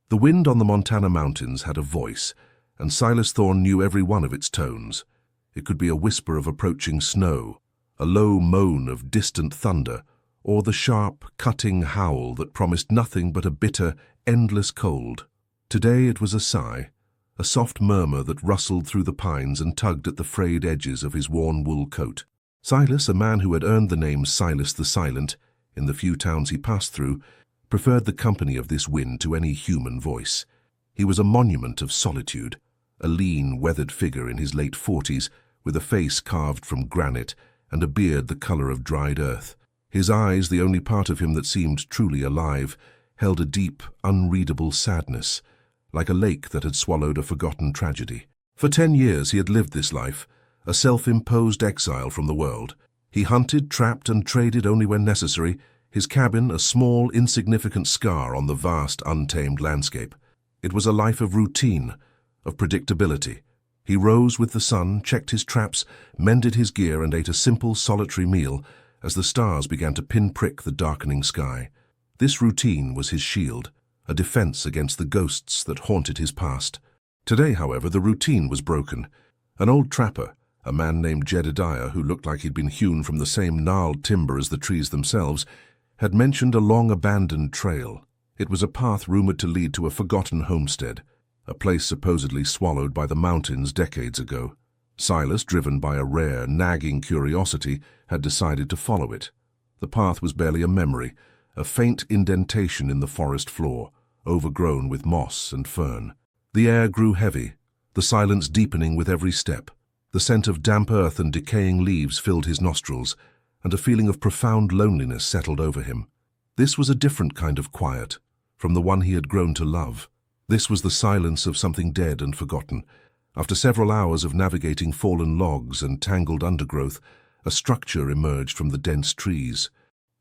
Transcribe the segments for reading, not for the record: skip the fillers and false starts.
The wind on the Montana mountains had a voice, and Silas Thorne knew every one of its tones. It could be a whisper of approaching snow, a low moan of distant thunder, or the sharp, cutting howl that promised nothing but a bitter, endless cold. Today it was a sigh, a soft murmur that rustled through the pines and tugged at the frayed edges of his worn wool coat. Silas, a man who had earned the name Silas the Silent in the few towns he passed through, preferred the company of this wind to any human voice. He was a monument of solitude, a lean, weathered figure in his late 40s, with a face carved from granite and a beard the color of dried earth. His eyes, the only part of him that seemed truly alive, held a deep, unreadable sadness, like a lake that had swallowed a forgotten tragedy. For 10 years he had lived this life, a self-imposed exile from the world. He hunted, trapped, and traded only when necessary, his cabin a small, insignificant scar on the vast, untamed landscape. It was a life of routine, of predictability. He rose with the sun, checked his traps, mended his gear, and ate a simple, solitary meal as the stars began to pinprick the darkening sky. This routine was his shield, a defense against the ghosts that haunted his past. Today, however, the routine was broken. An old trapper, a man named Jedediah, who looked like he'd been hewn from the same gnarled timber as the trees themselves, had mentioned a long-abandoned trail. It was a path rumored to lead to a forgotten homestead, a place supposedly swallowed by the mountains decades ago. Silas, driven by a rare, nagging curiosity, had decided to follow it. The path was barely a memory, a faint indentation in the forest floor, overgrown with moss and fern. The air grew heavy, the silence deepening with every step. The scent of damp earth and decaying leaves filled his nostrils, and a feeling of profound loneliness settled over him. This was a different kind of quiet, from the one he had grown to love. This was the silence of something dead and forgotten. After several hours of navigating fallen logs and tangled undergrowth, a structure emerged from the dense trees.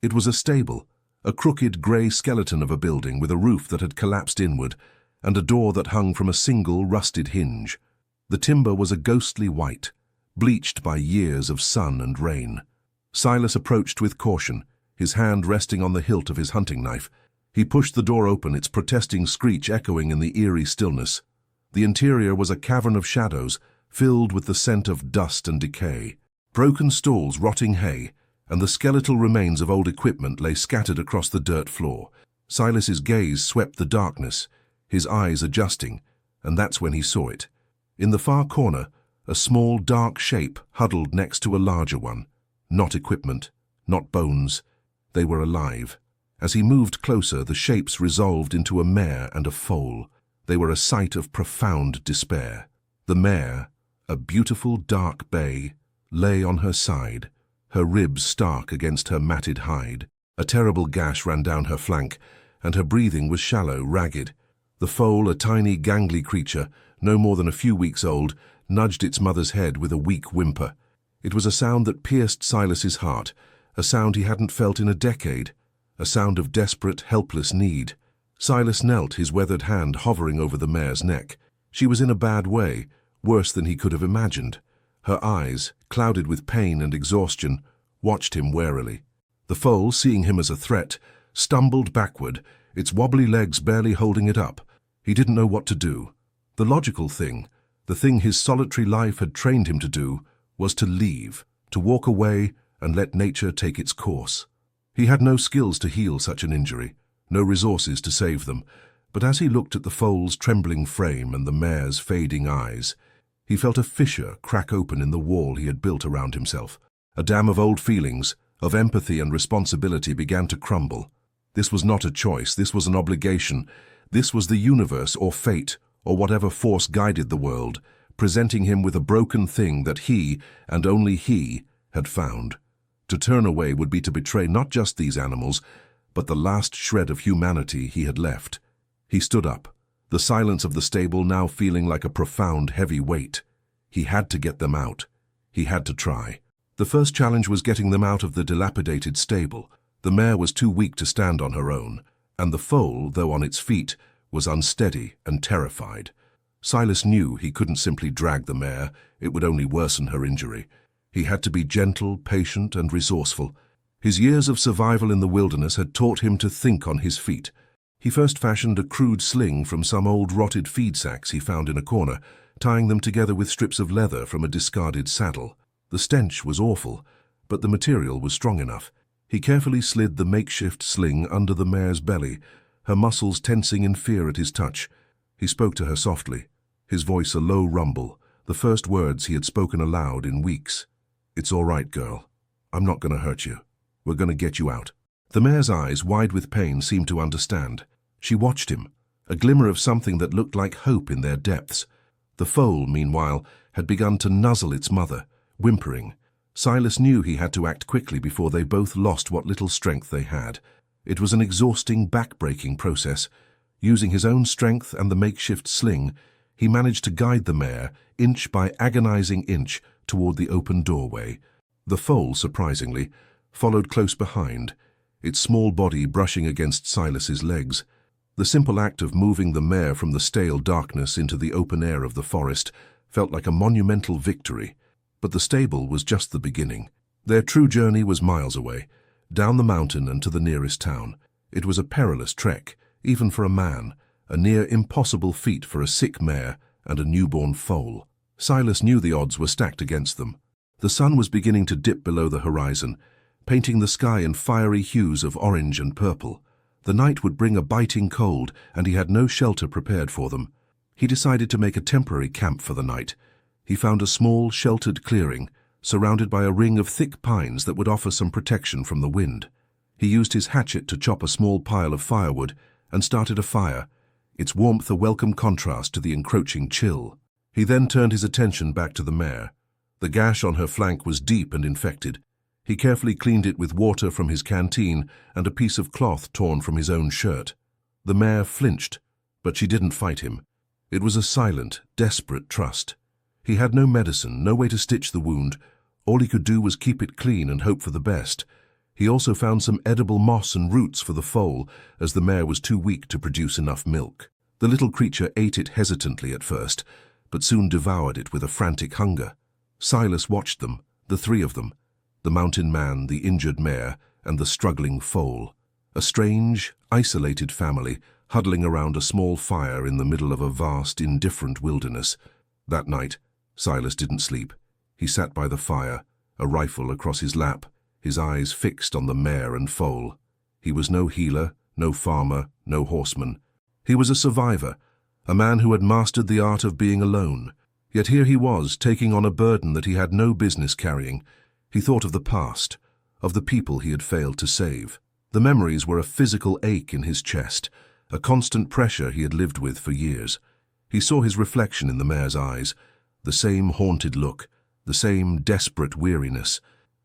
It was a stable, a crooked grey skeleton of a building with a roof that had collapsed inward, and a door that hung from a single rusted hinge. The timber was a ghostly white, bleached by years of sun and rain. Silas approached with caution, his hand resting on the hilt of his hunting knife. He pushed the door open, its protesting screech echoing in the eerie stillness. The interior was a cavern of shadows, filled with the scent of dust and decay. Broken stalls, rotting hay, and the skeletal remains of old equipment lay scattered across the dirt floor. Silas's gaze swept the darkness, his eyes adjusting, and that's when he saw it. In the far corner, a small, dark shape huddled next to a larger one. Not equipment, not bones. They were alive. As he moved closer, the shapes resolved into a mare and a foal. They were a sight of profound despair. The mare, a beautiful dark bay, lay on her side, her ribs stark against her matted hide. A terrible gash ran down her flank, and her breathing was shallow, ragged. The foal, a tiny, gangly creature, no more than a few weeks old, nudged its mother's head with a weak whimper. It was a sound that pierced Silas's heart, a sound he hadn't felt in a decade, a sound of desperate, helpless need. Silas knelt, his weathered hand hovering over the mare's neck. She was in a bad way, worse than he could have imagined. Her eyes, clouded with pain and exhaustion, watched him warily. The foal, seeing him as a threat, stumbled backward, its wobbly legs barely holding it up. He didn't know what to do. The logical thing, the thing his solitary life had trained him to do, was to leave, to walk away and let nature take its course. He had no skills to heal such an injury, no resources to save them, but as he looked at the foal's trembling frame and the mare's fading eyes, he felt a fissure crack open in the wall he had built around himself. A dam of old feelings, of empathy and responsibility began to crumble. This was not a choice, this was an obligation. This was the universe or fate, or whatever force guided the world, presenting him with a broken thing that he, and only he, had found. To turn away would be to betray not just these animals, but the last shred of humanity he had left. He stood up, the silence of the stable now feeling like a profound, heavy weight. He had to get them out. He had to try. The first challenge was getting them out of the dilapidated stable. The mare was too weak to stand on her own, and the foal, though on its feet, was unsteady and terrified. Silas knew he couldn't simply drag the mare, it would only worsen her injury. He had to be gentle, patient, and resourceful. His years of survival in the wilderness had taught him to think on his feet. He first fashioned a crude sling from some old rotted feed sacks he found in a corner, tying them together with strips of leather from a discarded saddle. The stench was awful, but the material was strong enough. He carefully slid the makeshift sling under the mare's belly, her muscles tensing in fear at his touch. He spoke to her softly, his voice a low rumble, the first words he had spoken aloud in weeks. "It's all right, girl. I'm not going to hurt you. We're going to get you out." The mare's eyes, wide with pain, seemed to understand. She watched him, a glimmer of something that looked like hope in their depths. The foal, meanwhile, had begun to nuzzle its mother, whimpering. Silas knew he had to act quickly before they both lost what little strength they had. It was an exhausting, back-breaking process. Using his own strength and the makeshift sling, he managed to guide the mare, inch by agonizing inch, toward the open doorway. The foal, surprisingly, followed close behind, its small body brushing against Silas's legs. The simple act of moving the mare from the stale darkness into the open air of the forest felt like a monumental victory. But the stable was just the beginning. Their true journey was miles away, down the mountain and to the nearest town. It was a perilous trek, even for a man, a near impossible feat for a sick mare and a newborn foal. Silas knew the odds were stacked against them. The sun was beginning to dip below the horizon, painting the sky in fiery hues of orange and purple. The night would bring a biting cold, and he had no shelter prepared for them. He decided to make a temporary camp for the night. He found a small, sheltered clearing, surrounded by a ring of thick pines that would offer some protection from the wind. He used his hatchet to chop a small pile of firewood and started a fire, its warmth a welcome contrast to the encroaching chill. He then turned his attention back to the mare. The gash on her flank was deep and infected. He carefully cleaned it with water from his canteen and a piece of cloth torn from his own shirt. The mare flinched, but she didn't fight him. It was a silent, desperate trust. He had no medicine, no way to stitch the wound. All he could do was keep it clean and hope for the best. He also found some edible moss and roots for the foal, as the mare was too weak to produce enough milk. The little creature ate it hesitantly at first, but soon devoured it with a frantic hunger. Silas watched them, the three of them, the mountain man, the injured mare, and the struggling foal. A strange, isolated family, huddling around a small fire in the middle of a vast, indifferent wilderness. That night, Silas didn't sleep. He sat by the fire, a rifle across his lap, his eyes fixed on the mare and foal. He was no healer, no farmer, no horseman. He was a survivor, a man who had mastered the art of being alone. Yet here he was, taking on a burden that he had no business carrying. He thought of the past, of the people he had failed to save. The memories were a physical ache in his chest, a constant pressure he had lived with for years. He saw his reflection in the mare's eyes, the same haunted look, the same desperate weariness.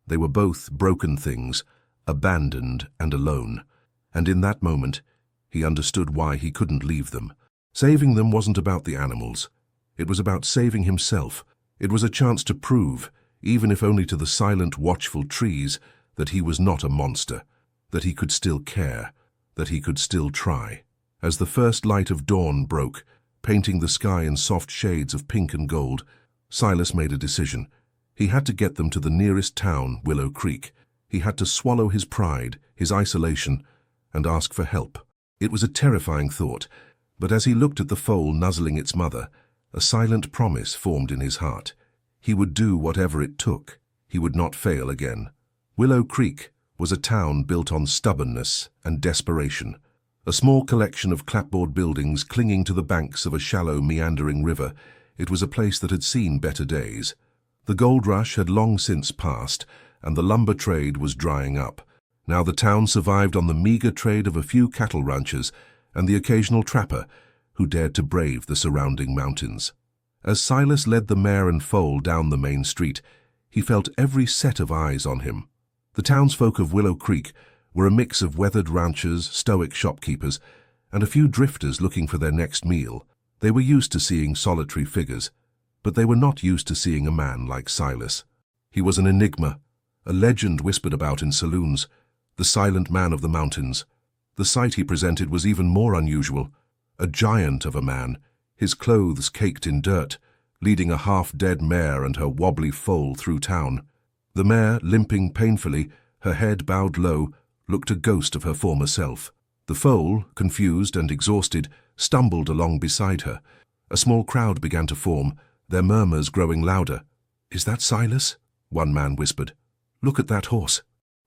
They were both broken things, abandoned and alone. And in that moment, he understood why he couldn't leave them. Saving them wasn't about the animals. It was about saving himself. It was a chance to prove, even if only to the silent, watchful trees, that he was not a monster, that he could still care, that he could still try. As the first light of dawn broke, painting the sky in soft shades of pink and gold, Silas made a decision. He had to get them to the nearest town, Willow Creek. He had to swallow his pride, his isolation, and ask for help. It was a terrifying thought, but as he looked at the foal nuzzling its mother, a silent promise formed in his heart. He would do whatever it took. He would not fail again. Willow Creek was a town built on stubbornness and desperation. A small collection of clapboard buildings clinging to the banks of a shallow, meandering river, it was a place that had seen better days. The gold rush had long since passed, and the lumber trade was drying up. Now the town survived on the meager trade of a few cattle ranchers and the occasional trapper who dared to brave the surrounding mountains. As Silas led the mare and foal down the main street, he felt every set of eyes on him. The townsfolk of Willow Creek were a mix of weathered ranchers, stoic shopkeepers, and a few drifters looking for their next meal. They were used to seeing solitary figures, but they were not used to seeing a man like Silas. He was an enigma, a legend whispered about in saloons, the silent man of the mountains. The sight he presented was even more unusual. A giant of a man, his clothes caked in dirt, leading a half-dead mare and her wobbly foal through town. The mare, limping painfully, her head bowed low, looked a ghost of her former self. The foal, confused and exhausted, stumbled along beside her. A small crowd began to form, their murmurs growing louder. "Is that Silas?" one man whispered. "Look at that horse."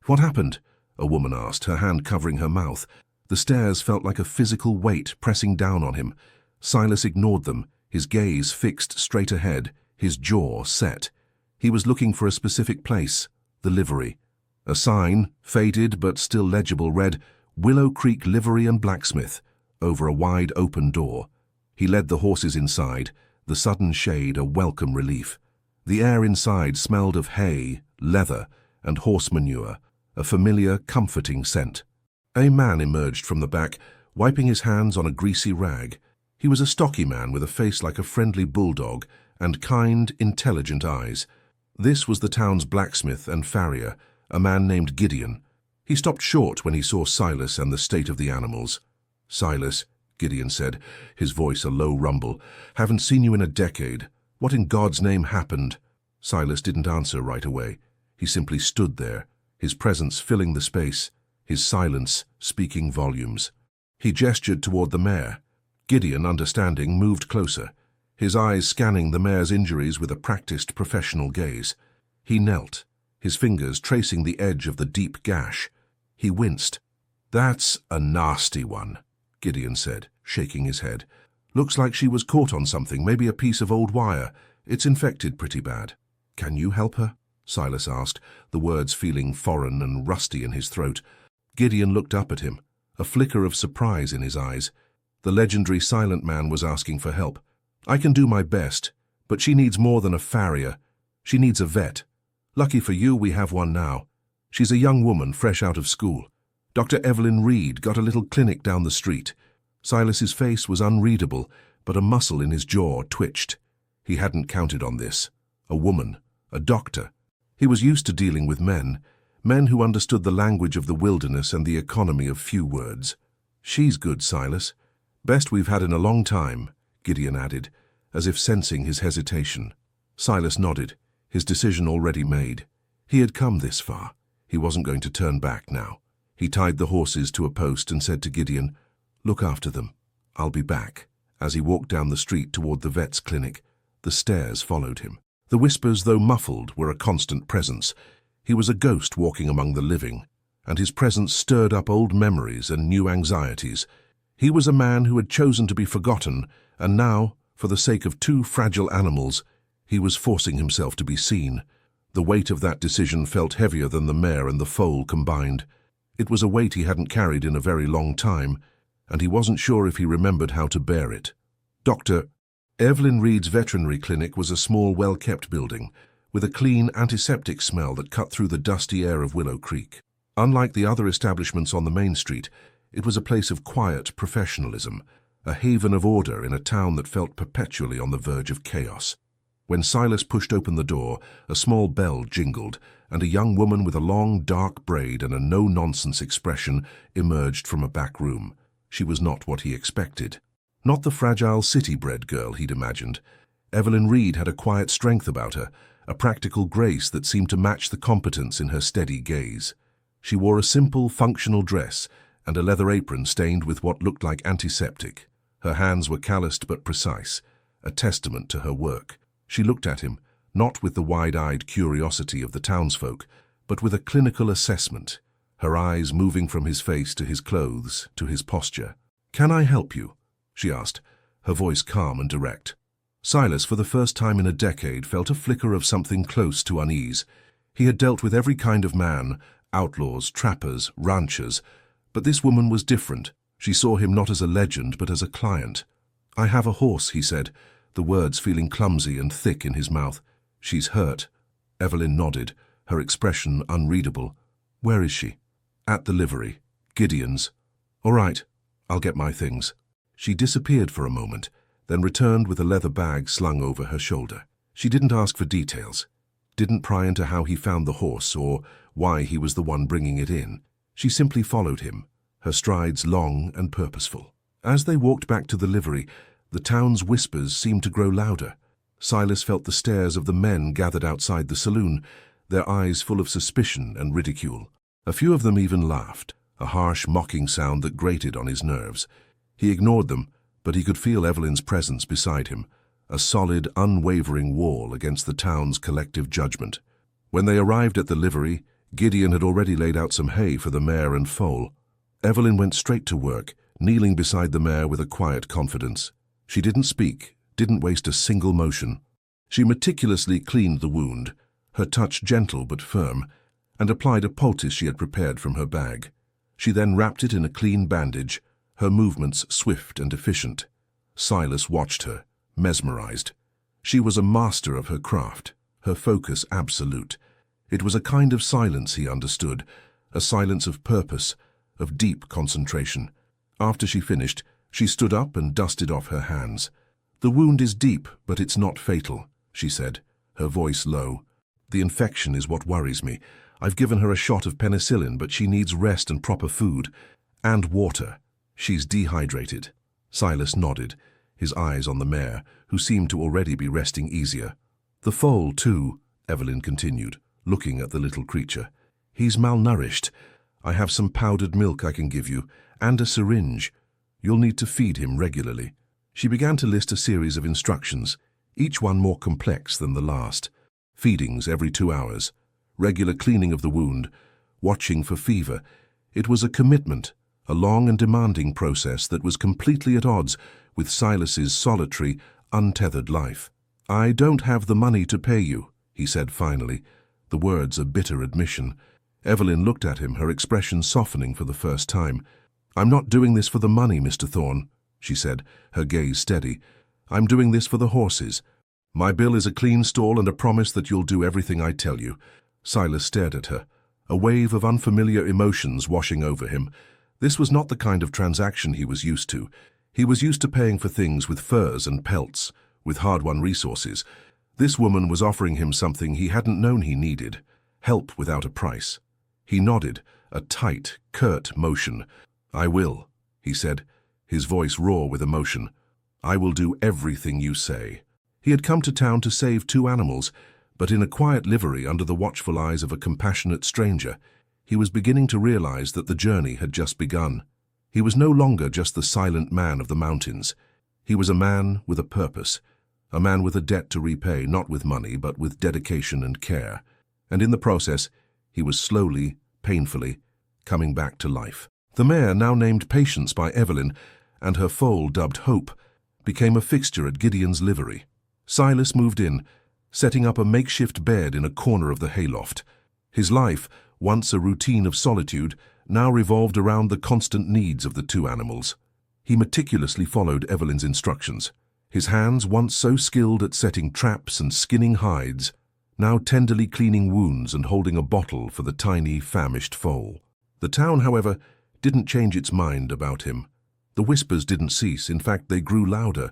"What happened?" a woman asked, her hand covering her mouth. The stares felt like a physical weight pressing down on him. Silas ignored them, his gaze fixed straight ahead, his jaw set. He was looking for a specific place, the livery. A sign, faded but still legible, read, "Willow Creek Livery and Blacksmith," over a wide open door. He led the horses inside, the sudden shade a welcome relief. The air inside smelled of hay, leather, and horse manure, a familiar, comforting scent. A man emerged from the back, wiping his hands on a greasy rag. He was a stocky man with a face like a friendly bulldog and kind, intelligent eyes. This was the town's blacksmith and farrier, a man named Gideon. He stopped short when he saw Silas and the state of the animals. "Silas," Gideon said, his voice a low rumble, "haven't seen you in a decade. What in God's name happened?" Silas didn't answer right away. He simply stood there, his presence filling the space, his silence speaking volumes. He gestured toward the mare. Gideon, understanding, moved closer, his eyes scanning the mare's injuries with a practiced professional gaze. He knelt, his fingers tracing the edge of the deep gash. He winced. "That's a nasty one," Gideon said, shaking his head. "Looks like she was caught on something, maybe a piece of old wire. It's infected pretty bad." "Can you help her?" Silas asked, the words feeling foreign and rusty in his throat. Gideon looked up at him, a flicker of surprise in his eyes. The legendary silent man was asking for help. "I can do my best, but she needs more than a farrier. She needs a vet. Lucky for you, we have one now. She's a young woman fresh out of school. Dr. Evelyn Reed got a little clinic down the street." Silas's face was unreadable, but a muscle in his jaw twitched. He hadn't counted on this. A woman, a doctor. He was used to dealing with men who understood the language of the wilderness and the economy of few words. "She's good, Silas. Best we've had in a long time," Gideon added, as if sensing his hesitation. Silas nodded, his decision already made. He had come this far. He wasn't going to turn back now. He tied the horses to a post and said to Gideon, "Look after them. I'll be back." As he walked down the street toward the vet's clinic, the stares followed him. The whispers, though muffled, were a constant presence. He was a ghost walking among the living, and his presence stirred up old memories and new anxieties. He was a man who had chosen to be forgotten, and now, for the sake of two fragile animals, he was forcing himself to be seen. The weight of that decision felt heavier than the mare and the foal combined. It was a weight he hadn't carried in a very long time, and he wasn't sure if he remembered how to bear it. Dr. Evelyn Reed's veterinary clinic was a small, well-kept building, with a clean, antiseptic smell that cut through the dusty air of Willow Creek. Unlike the other establishments on the main street, it was a place of quiet professionalism, a haven of order in a town that felt perpetually on the verge of chaos. When Silas pushed open the door, a small bell jingled, and a young woman with a long, dark braid and a no-nonsense expression emerged from a back room. She was not what he expected. Not the fragile city-bred girl he'd imagined. Evelyn Reed had a quiet strength about her, a practical grace that seemed to match the competence in her steady gaze. She wore a simple, functional dress and a leather apron stained with what looked like antiseptic. Her hands were calloused but precise, a testament to her work. She looked at him, not with the wide-eyed curiosity of the townsfolk, but with a clinical assessment, her eyes moving from his face to his clothes, to his posture. "Can I help you?" she asked, her voice calm and direct. Silas, for the first time in a decade, felt a flicker of something close to unease. He had dealt with every kind of man, outlaws, trappers, ranchers, but this woman was different. She saw him not as a legend, but as a client. "I have a horse," he said, the words feeling clumsy and thick in his mouth. "She's hurt." Evelyn nodded, her expression unreadable. "Where is she?" "At the livery. Gideon's." "All right, I'll get my things." She disappeared for a moment, then returned with a leather bag slung over her shoulder. She didn't ask for details, didn't pry into how he found the horse or why he was the one bringing it in. She simply followed him, her strides long and purposeful. As they walked back to the livery, the town's whispers seemed to grow louder. Silas felt the stares of the men gathered outside the saloon, their eyes full of suspicion and ridicule. A few of them even laughed, a harsh, mocking sound that grated on his nerves. He ignored them, but he could feel Evelyn's presence beside him, a solid, unwavering wall against the town's collective judgment. When they arrived at the livery, Gideon had already laid out some hay for the mare and foal. Evelyn went straight to work, kneeling beside the mare with a quiet confidence. She didn't speak, didn't waste a single motion. She meticulously cleaned the wound, her touch gentle but firm, and applied a poultice she had prepared from her bag. She then wrapped it in a clean bandage, her movements swift and efficient. Silas watched her, mesmerized. She was a master of her craft, her focus absolute. It was a kind of silence he understood, a silence of purpose, of deep concentration. After she finished, she stood up and dusted off her hands. "The wound is deep, but it's not fatal," she said, her voice low. "The infection is what worries me. I've given her a shot of penicillin, but she needs rest and proper food. And water. She's dehydrated." Silas nodded, his eyes on the mare, who seemed to already be resting easier. "The foal, too," Evelyn continued, looking at the little creature. "He's malnourished. I have some powdered milk I can give you, and a syringe. You'll need to feed him regularly." She began to list a series of instructions, each one more complex than the last. Feedings every 2 hours, regular cleaning of the wound, watching for fever. It was a commitment, a long and demanding process that was completely at odds with Silas's solitary, untethered life. "I don't have the money to pay you," he said finally, the words a bitter admission. Evelyn looked at him, her expression softening for the first time. "I'm not doing this for the money, Mr. Thorne," she said, her gaze steady. "I'm doing this for the horses. My bill is a clean stall and a promise that you'll do everything I tell you." Silas stared at her, a wave of unfamiliar emotions washing over him. This was not the kind of transaction he was used to. He was used to paying for things with furs and pelts, with hard-won resources. This woman was offering him something he hadn't known he needed, help without a price. He nodded, a tight, curt motion. "I will," he said, his voice raw with emotion. "I will do everything you say." He had come to town to save 2 animals, but in a quiet livery under the watchful eyes of a compassionate stranger, he was beginning to realize that the journey had just begun. He was no longer just the silent man of the mountains. He was a man with a purpose, a man with a debt to repay, not with money, but with dedication and care. And in the process, he was slowly, painfully, coming back to life. The mare, now named Patience by Evelyn, and her foal dubbed Hope, became a fixture at Gideon's livery. Silas moved in, setting up a makeshift bed in a corner of the hayloft. His life, once a routine of solitude, now revolved around the constant needs of the 2 animals. He meticulously followed Evelyn's instructions, his hands, once so skilled at setting traps and skinning hides, now tenderly cleaning wounds and holding a bottle for the tiny, famished foal. The town, however, didn't change its mind about him. The whispers didn't cease. In fact, they grew louder.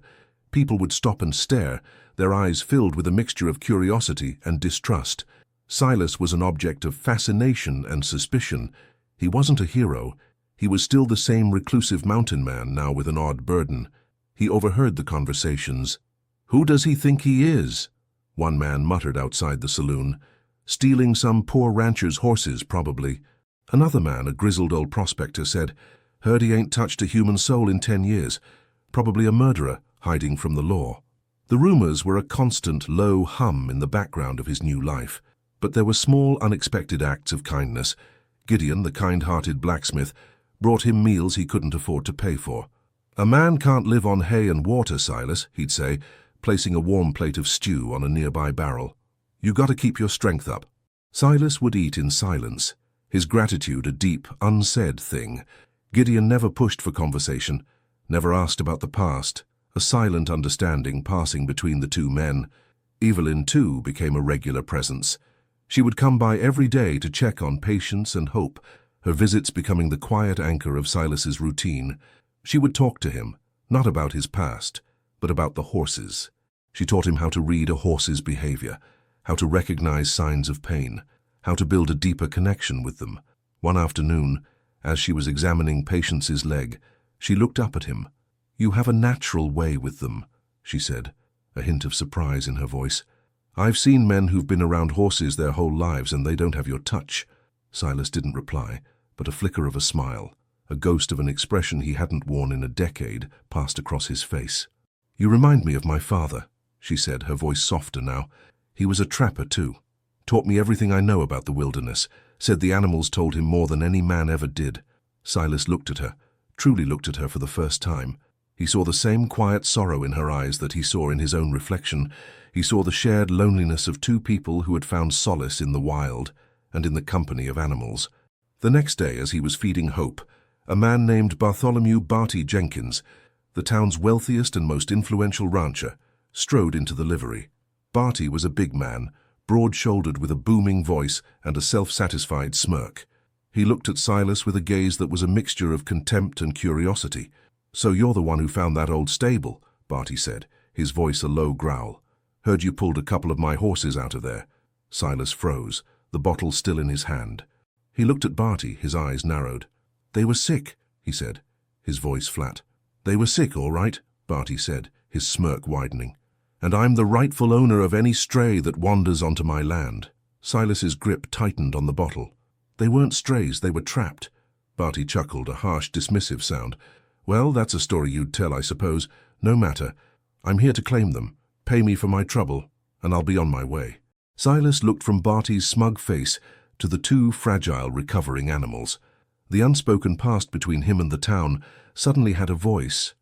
People would stop and stare, their eyes filled with a mixture of curiosity and distrust. Silas was an object of fascination and suspicion. He wasn't a hero. He was still the same reclusive mountain man, now with an odd burden. He overheard the conversations. "Who does he think he is?" one man muttered outside the saloon. "Stealing some poor rancher's horses, probably." Another man, a grizzled old prospector, said, "Heard he ain't touched a human soul in 10 years. Probably a murderer, hiding from the law." The rumors were a constant, low hum in the background of his new life. But there were small, unexpected acts of kindness. Gideon, the kind-hearted blacksmith, brought him meals he couldn't afford to pay for. "A man can't live on hay and water, Silas," he'd say, placing a warm plate of stew on a nearby barrel. "You got to keep your strength up." Silas would eat in silence, his gratitude a deep, unsaid thing. Gideon never pushed for conversation, never asked about the past, a silent understanding passing between the 2 men. Evelyn, too, became a regular presence. She would come by every day to check on Patience and Hope, her visits becoming the quiet anchor of Silas's routine. She would talk to him, not about his past, but about the horses. She taught him how to read a horse's behavior, how to recognize signs of pain, how to build a deeper connection with them. One afternoon, as she was examining Patience's leg, she looked up at him. "You have a natural way with them," she said, a hint of surprise in her voice. "I've seen men who've been around horses their whole lives and they don't have your touch." Silas didn't reply, but a flicker of a smile, a ghost of an expression he hadn't worn in a decade, passed across his face. "You remind me of my father," she said, her voice softer now. "He was a trapper too. Taught me everything I know about the wilderness. Said the animals told him more than any man ever did." Silas looked at her, truly looked at her for the first time. He saw the same quiet sorrow in her eyes that he saw in his own reflection. He saw the shared loneliness of two people who had found solace in the wild and in the company of animals. The next day, as he was feeding Hope, a man named Bartholomew Barty Jenkins, the town's wealthiest and most influential rancher, strode into the livery. Barty was a big man, broad-shouldered with a booming voice and a self-satisfied smirk. He looked at Silas with a gaze that was a mixture of contempt and curiosity. "So you're the one who found that old stable," Barty said, his voice a low growl. "Heard you pulled a couple of my horses out of there." Silas froze, the bottle still in his hand. He looked at Barty, his eyes narrowed. "They were sick," he said, his voice flat. "They were sick, all right," Barty said, his smirk widening. "And I'm the rightful owner of any stray that wanders onto my land." Silas's grip tightened on the bottle. "They weren't strays, they were trapped." Barty chuckled, a harsh, dismissive sound. "Well, that's a story you'd tell, I suppose. No matter. I'm here to claim them. Pay me for my trouble, and I'll be on my way." Silas looked from Barty's smug face to the two fragile, recovering animals. The unspoken past between him and the town suddenly had a voice.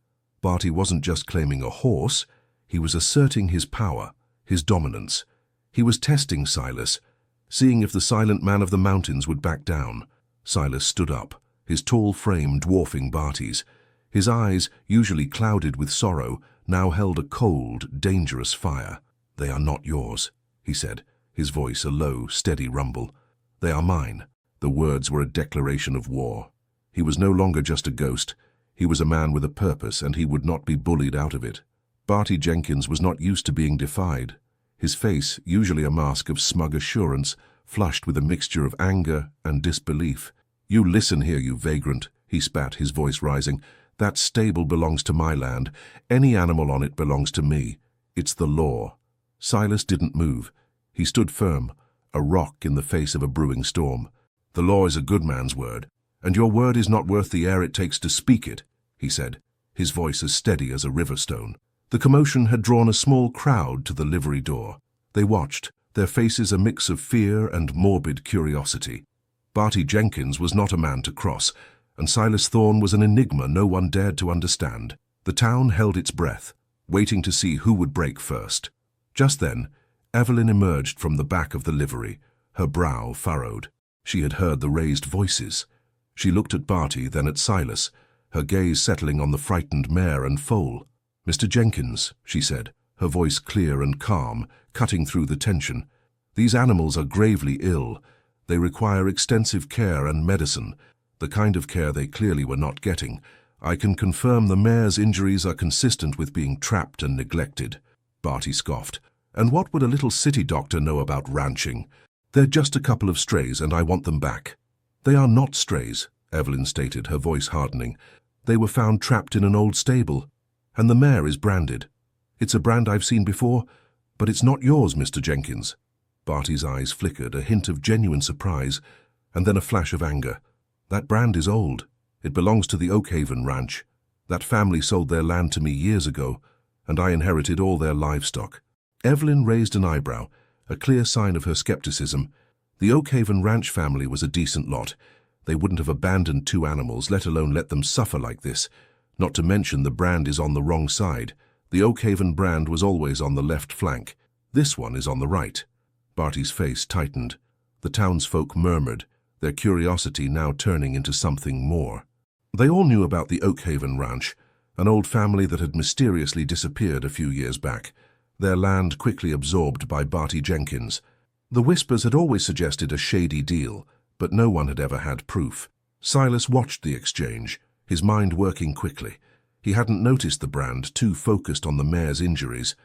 Barty wasn't just claiming a horse, he was asserting his power, his dominance. He was testing Silas, seeing if the silent man of the mountains would back down. Silas stood up, his tall frame dwarfing Barty's. His eyes, usually clouded with sorrow, now held a cold, dangerous fire. "They are not yours," he said, his voice a low, steady rumble. "They are mine." The words were a declaration of war. He was no longer just a ghost. He was a man with a purpose, and he would not be bullied out of it. Barty Jenkins was not used to being defied. His face, usually a mask of smug assurance, flushed with a mixture of anger and disbelief. "You listen here, you vagrant," he spat, his voice rising. "That stable belongs to my land. Any animal on it belongs to me. It's the law." Silas didn't move. He stood firm, a rock in the face of a brewing storm. "The law is a good man's word, and your word is not worth the air it takes to speak it," he said, his voice as steady as a river stone. The commotion had drawn a small crowd to the livery door. They watched, their faces a mix of fear and morbid curiosity. Barty Jenkins was not a man to cross, and Silas Thorne was an enigma no one dared to understand. The town held its breath, waiting to see who would break first. Just then, Evelyn emerged from the back of the livery, her brow furrowed. She had heard the raised voices. She looked at Barty, then at Silas, her gaze settling on the frightened mare and foal. "Mr. Jenkins," she said, her voice clear and calm, cutting through the tension. "These animals are gravely ill. They require extensive care and medicine, the kind of care they clearly were not getting. I can confirm the mare's injuries are consistent with being trapped and neglected." Barty scoffed. "And what would a little city doctor know about ranching? They're just a couple of strays, and I want them back." "They are not strays," Evelyn stated, her voice hardening. "They were found trapped in an old stable, and the mare is branded. It's a brand I've seen before, but it's not yours, Mr. Jenkins." Barty's eyes flickered, a hint of genuine surprise, and then a flash of anger. "That brand is old. It belongs to the Oakhaven Ranch. That family sold their land to me years ago, and I inherited all their livestock." Evelyn raised an eyebrow, a clear sign of her skepticism. The Oakhaven Ranch family was a decent lot. They wouldn't have abandoned two animals, let alone let them suffer like this. Not to mention the brand is on the wrong side. The Oakhaven brand was always on the left flank. This one is on the right. Barty's face tightened. The townsfolk murmured, their curiosity now turning into something more. They all knew about the Oakhaven Ranch, an old family that had mysteriously disappeared a few years back, their land quickly absorbed by Barty Jenkins. The whispers had always suggested a shady deal, but no one had ever had proof. Silas watched the exchange, his mind working quickly. He hadn't noticed the brand, too focused on the mare's injuries,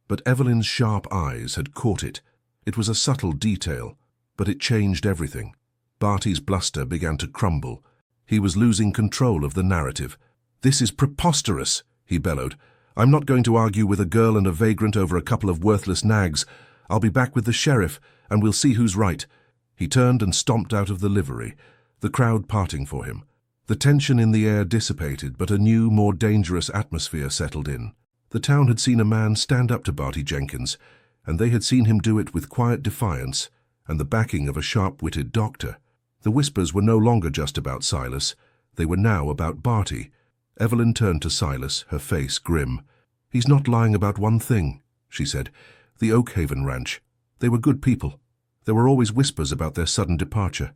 but Evelyn's sharp eyes had caught it. It was a subtle detail, but it changed everything. Barty's bluster began to crumble. He was losing control of the narrative. "This is preposterous," he bellowed. "I'm not going to argue with a girl and a vagrant over a couple of worthless nags. I'll be back with the sheriff, and we'll see who's right." He turned and stomped out of the livery. the crowd parting for him. The tension in the air dissipated, but a new, more dangerous atmosphere settled in. The town had seen a man stand up to Barty Jenkins, and they had seen him do it with quiet defiance and the backing of a sharp-witted doctor. The whispers were no longer just about Silas. They were now about Barty. Evelyn turned to Silas, her face grim. "He's not lying about one thing," she said. "The Oakhaven Ranch. They were good people. There were always whispers about their sudden departure.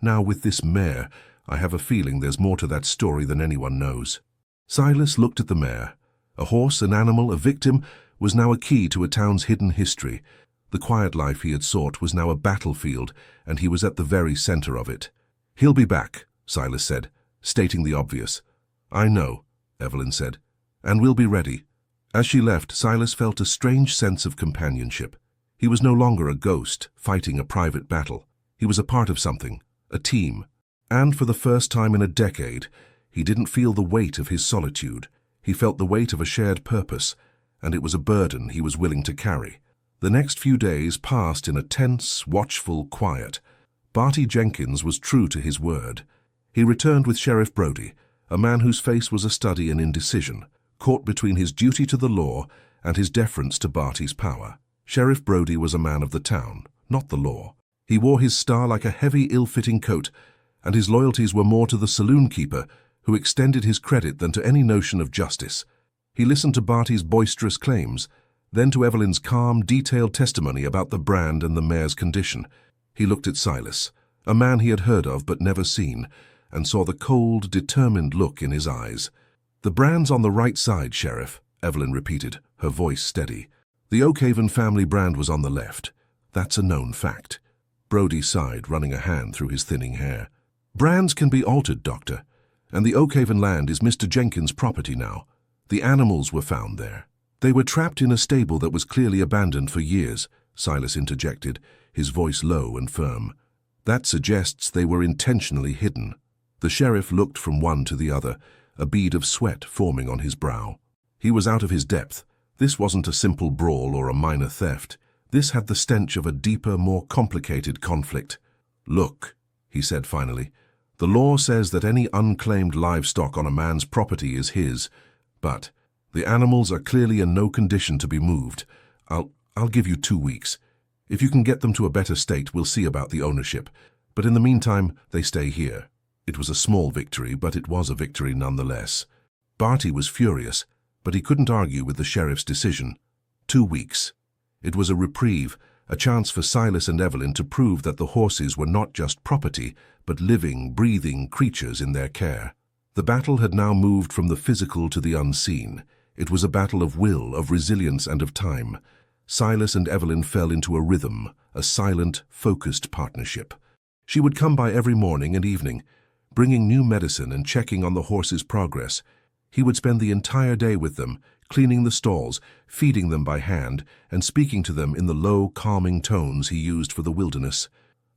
Now with this mayor, I have a feeling there's more to that story than anyone knows." Silas looked at the mayor. A horse, an animal, a victim was now a key to a town's hidden history. The quiet life he had sought was now a battlefield, and he was at the very center of it. "He'll be back," Silas said, stating the obvious. "I know," Evelyn said, "and we'll be ready." As she left, Silas felt a strange sense of companionship. He was no longer a ghost, fighting a private battle. He was a part of something, a team. And for the first time in a decade, he didn't feel the weight of his solitude. He felt the weight of a shared purpose, and it was a burden he was willing to carry. The next few days passed in a tense, watchful quiet. Barty Jenkins was true to his word. He returned with Sheriff Brody, a man whose face was a study in indecision, caught between his duty to the law and his deference to Barty's power. Sheriff Brody was a man of the town, not the law. He wore his star like a heavy, ill-fitting coat, and his loyalties were more to the saloon keeper, who extended his credit than to any notion of justice. He listened to Barty's boisterous claims, then to Evelyn's calm, detailed testimony about the brand and the mare's condition. He looked at Silas, a man he had heard of but never seen, and saw the cold, determined look in his eyes. "The brand's on the right side, Sheriff," Evelyn repeated, her voice steady. "The Oakhaven family brand was on the left. That's a known fact." Brody sighed, running a hand through his thinning hair. "Brands can be altered, Doctor, and the Oakhaven land is Mr. Jenkins' property now. The animals were found there." "They were trapped in a stable that was clearly abandoned for years," Silas interjected, his voice low and firm. "That suggests they were intentionally hidden." The sheriff looked from one to the other, a bead of sweat forming on his brow. He was out of his depth. This wasn't a simple brawl or a minor theft. This had the stench of a deeper, more complicated conflict. "Look," he said finally, "the law says that any unclaimed livestock on a man's property is his, but the animals are clearly in no condition to be moved. I'll give you 2 weeks. If you can get them to a better state, we'll see about the ownership. But in the meantime, they stay here." It was a small victory, but it was a victory nonetheless. Barty was furious, but he couldn't argue with the sheriff's decision. 2 weeks. It was a reprieve, a chance for Silas and Evelyn to prove that the horses were not just property, but living, breathing creatures in their care. The battle had now moved from the physical to the unseen. It was a battle of will, of resilience, and of time. Silas and Evelyn fell into a rhythm, a silent, focused partnership. She would come by every morning and evening, bringing new medicine and checking on the horses' progress. He would spend the entire day with them, cleaning the stalls, feeding them by hand, and speaking to them in the low, calming tones he used for the wilderness.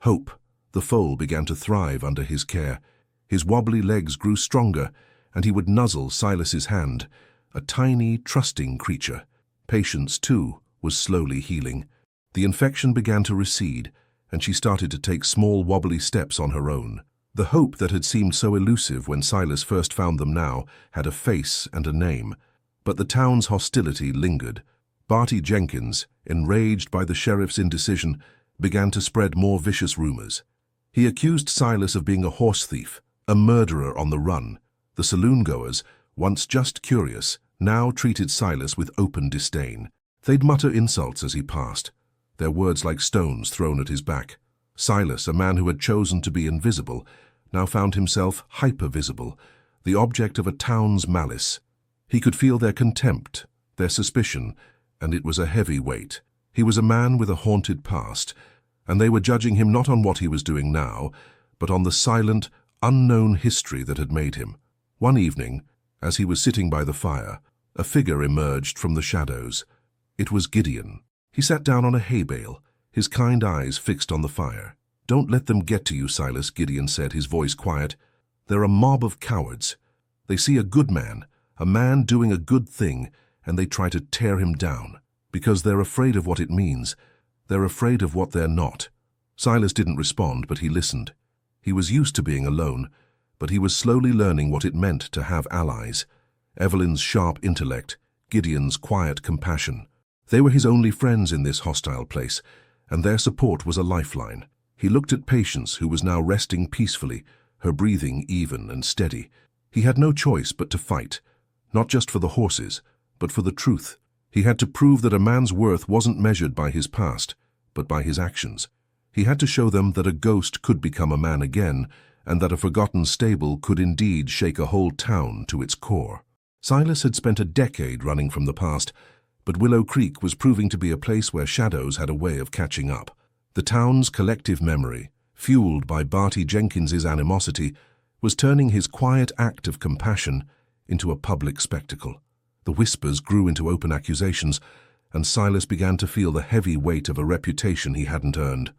Hope, the foal, began to thrive under his care. His wobbly legs grew stronger, and he would nuzzle Silas's hand, a tiny, trusting creature. Patience, too, was slowly healing. The infection began to recede, and she started to take small, wobbly steps on her own. The hope that had seemed so elusive when Silas first found them now had a face and a name. But the town's hostility lingered. Barty Jenkins, enraged by the sheriff's indecision, began to spread more vicious rumors. He accused Silas of being a horse thief, a murderer on the run. The saloon-goers, once just curious, now treated Silas with open disdain. They'd mutter insults as he passed, their words like stones thrown at his back. Silas, a man who had chosen to be invisible, now found himself hyper-visible, the object of a town's malice. He could feel their contempt, their suspicion, and it was a heavy weight. He was a man with a haunted past, and they were judging him not on what he was doing now, but on the silent, unknown history that had made him. One evening, as he was sitting by the fire, a figure emerged from the shadows. It was Gideon. He sat down on a hay bale, his kind eyes fixed on the fire. "Don't let them get to you, Silas," Gideon said, his voice quiet. "They're a mob of cowards. They see a good man, a man doing a good thing, and they try to tear him down. Because they're afraid of what it means. They're afraid of what they're not." Silas didn't respond, but he listened. He was used to being alone, but he was slowly learning what it meant to have allies. Evelyn's sharp intellect, Gideon's quiet compassion. They were his only friends in this hostile place, and their support was a lifeline. He looked at Patience, who was now resting peacefully, her breathing even and steady. He had no choice but to fight, not just for the horses, but for the truth. He had to prove that a man's worth wasn't measured by his past, but by his actions. He had to show them that a ghost could become a man again, and that a forgotten stable could indeed shake a whole town to its core. Silas had spent a decade running from the past, but Willow Creek was proving to be a place where shadows had a way of catching up. The town's collective memory, fueled by Barty Jenkins's animosity, was turning his quiet act of compassion into a public spectacle. The whispers grew into open accusations, and Silas began to feel the heavy weight of a reputation he hadn't earned.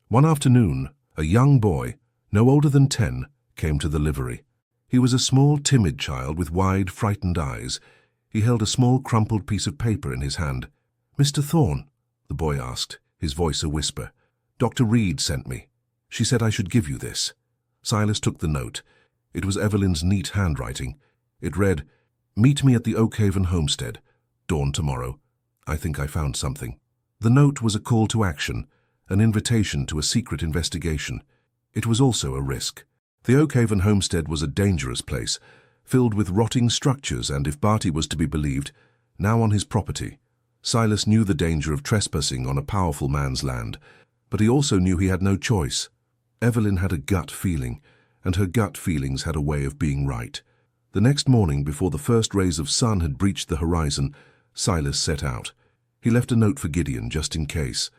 One afternoon, a young boy, no older than 10, came to the livery. He was a small, timid child with wide, frightened eyes. He held a small, crumpled piece of paper in his hand. "Mr. Thorne?" the boy asked, his voice a whisper. "Dr. Reed sent me. She said I should give you this." Silas took the note. It was Evelyn's neat handwriting. It read, "Meet me at the Oakhaven homestead. Dawn tomorrow. I think I found something." The note was a call to action, an invitation to a secret investigation. It was also a risk. The Oakhaven homestead was a dangerous place, filled with rotting structures, and if Barty was to be believed, now on his property. Silas knew the danger of trespassing on a powerful man's land, but he also knew he had no choice. Evelyn had a gut feeling, and her gut feelings had a way of being right. The next morning, before the first rays of sun had breached the horizon, Silas set out. He left a note for Gideon just in case.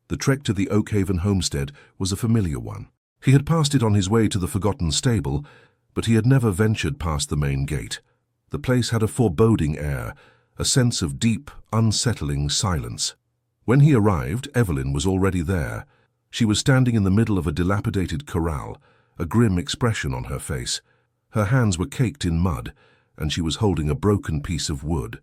The trek to the Oakhaven homestead was a familiar one. He had passed it on his way to the forgotten stable, but he had never ventured past the main gate. The place had a foreboding air, a sense of deep, unsettling silence. When he arrived, Evelyn was already there. She was standing in the middle of a dilapidated corral, a grim expression on her face. Her hands were caked in mud, and she was holding a broken piece of wood.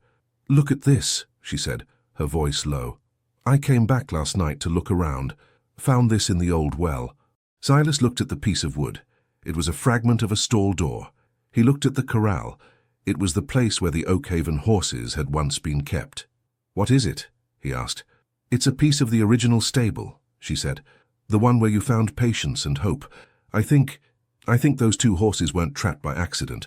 "Look at this," she said, her voice low. "I came back last night to look around, found this in the old well." Silas looked at the piece of wood. It was a fragment of a stall door. He looked at the corral. It was the place where the Oakhaven horses had once been kept. "What is it?" he asked. "It's a piece of the original stable," she said. "The one where you found Patience and Hope. I think those two horses weren't trapped by accident.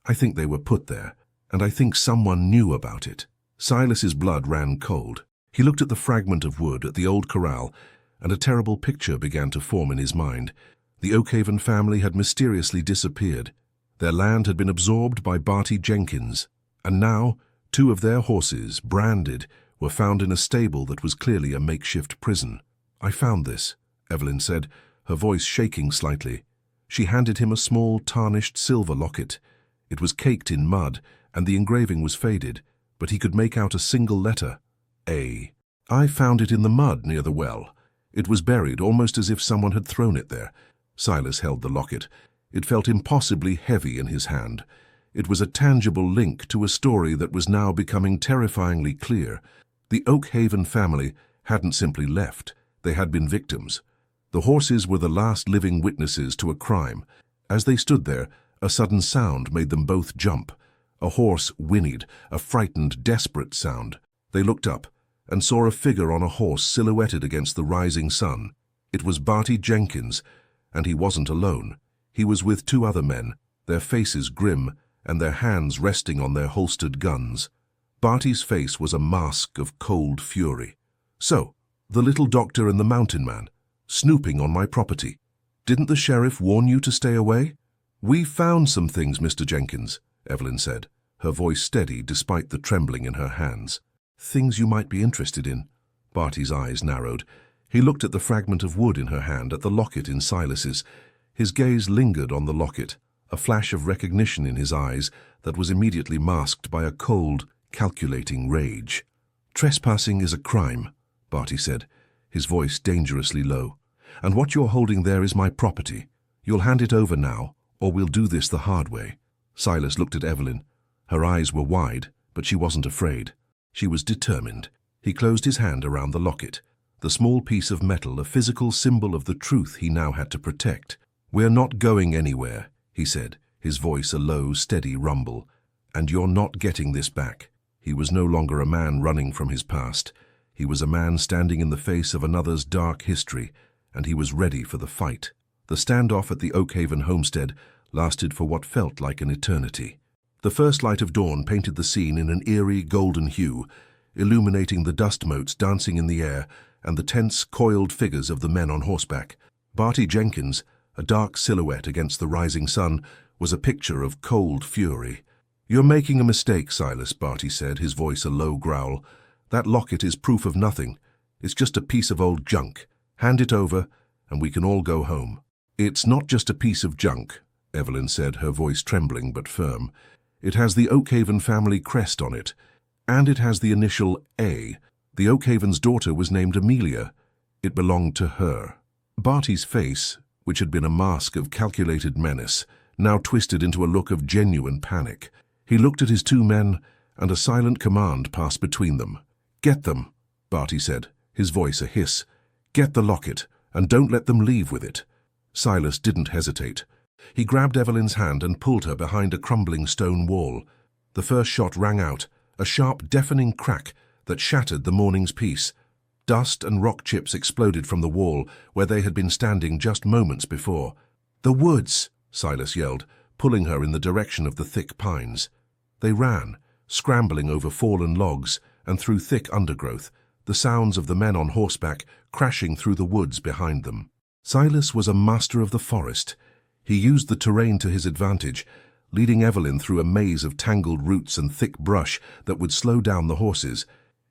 I think they were put there, and I think someone knew about it." Silas's blood ran cold. He looked at the fragment of wood at the old corral, and a terrible picture began to form in his mind. The Oakhaven family had mysteriously disappeared. Their land had been absorbed by Barty Jenkins, and now 2 of their horses, branded, were found in a stable that was clearly a makeshift prison. "I found this," Evelyn said, her voice shaking slightly. She handed him a small, tarnished silver locket. It was caked in mud, and the engraving was faded, but he could make out a single letter, A. "I found it in the mud near the well. It was buried, almost as if someone had thrown it there." Silas held the locket. It felt impossibly heavy in his hand. It was a tangible link to a story that was now becoming terrifyingly clear. The Oakhaven family hadn't simply left. They had been victims. The horses were the last living witnesses to a crime. As they stood there, a sudden sound made them both jump. A horse whinnied, a frightened, desperate sound. They looked up and saw a figure on a horse silhouetted against the rising sun. It was Barty Jenkins, and he wasn't alone. He was with 2 other men, their faces grim and their hands resting on their holstered guns. Barty's face was a mask of cold fury. "So, the little doctor and the mountain man, snooping on my property. Didn't the sheriff warn you to stay away?" "We found some things, Mr. Jenkins," Evelyn said, her voice steady despite the trembling in her hands. "Things you might be interested in." Barty's eyes narrowed. He looked at the fragment of wood in her hand, at the locket in Silas's. His gaze lingered on the locket, a flash of recognition in his eyes that was immediately masked by a cold, calculating rage. "Trespassing is a crime," Barty said, his voice dangerously low. "And what you're holding there is my property. You'll hand it over now, or we'll do this the hard way." Silas looked at Evelyn. Her eyes were wide, but she wasn't afraid. She was determined. He closed his hand around the locket, the small piece of metal, a physical symbol of the truth he now had to protect. "We're not going anywhere," he said, his voice a low, steady rumble. "And you're not getting this back." He was no longer a man running from his past. He was a man standing in the face of another's dark history, and he was ready for the fight. The standoff at the Oakhaven homestead lasted for what felt like an eternity. The first light of dawn painted the scene in an eerie golden hue, illuminating the dust motes dancing in the air and the tense, coiled figures of the men on horseback. Barty Jenkins, a dark silhouette against the rising sun, was a picture of cold fury. "You're making a mistake, Silas," Barty said, his voice a low growl. "That locket is proof of nothing. It's just a piece of old junk. Hand it over, and we can all go home." "It's not just a piece of junk," Evelyn said, her voice trembling but firm. "It has the Oakhaven family crest on it, and it has the initial A. The Oakhaven's daughter was named Amelia. It belonged to her." Barty's face, which had been a mask of calculated menace, now twisted into a look of genuine panic. He looked at his two men, and a silent command passed between them. "Get them," Barty said, his voice a hiss. "Get the locket, and don't let them leave with it." Silas didn't hesitate. He grabbed Evelyn's hand and pulled her behind a crumbling stone wall. The first shot rang out, a sharp, deafening crack that shattered the morning's peace. Dust and rock chips exploded from the wall where they had been standing just moments before. "The woods!" Silas yelled, pulling her in the direction of the thick pines. They ran, scrambling over fallen logs and through thick undergrowth, the sounds of the men on horseback crashing through the woods behind them. Silas was a master of the forest. He used the terrain to his advantage, leading Evelyn through a maze of tangled roots and thick brush that would slow down the horses.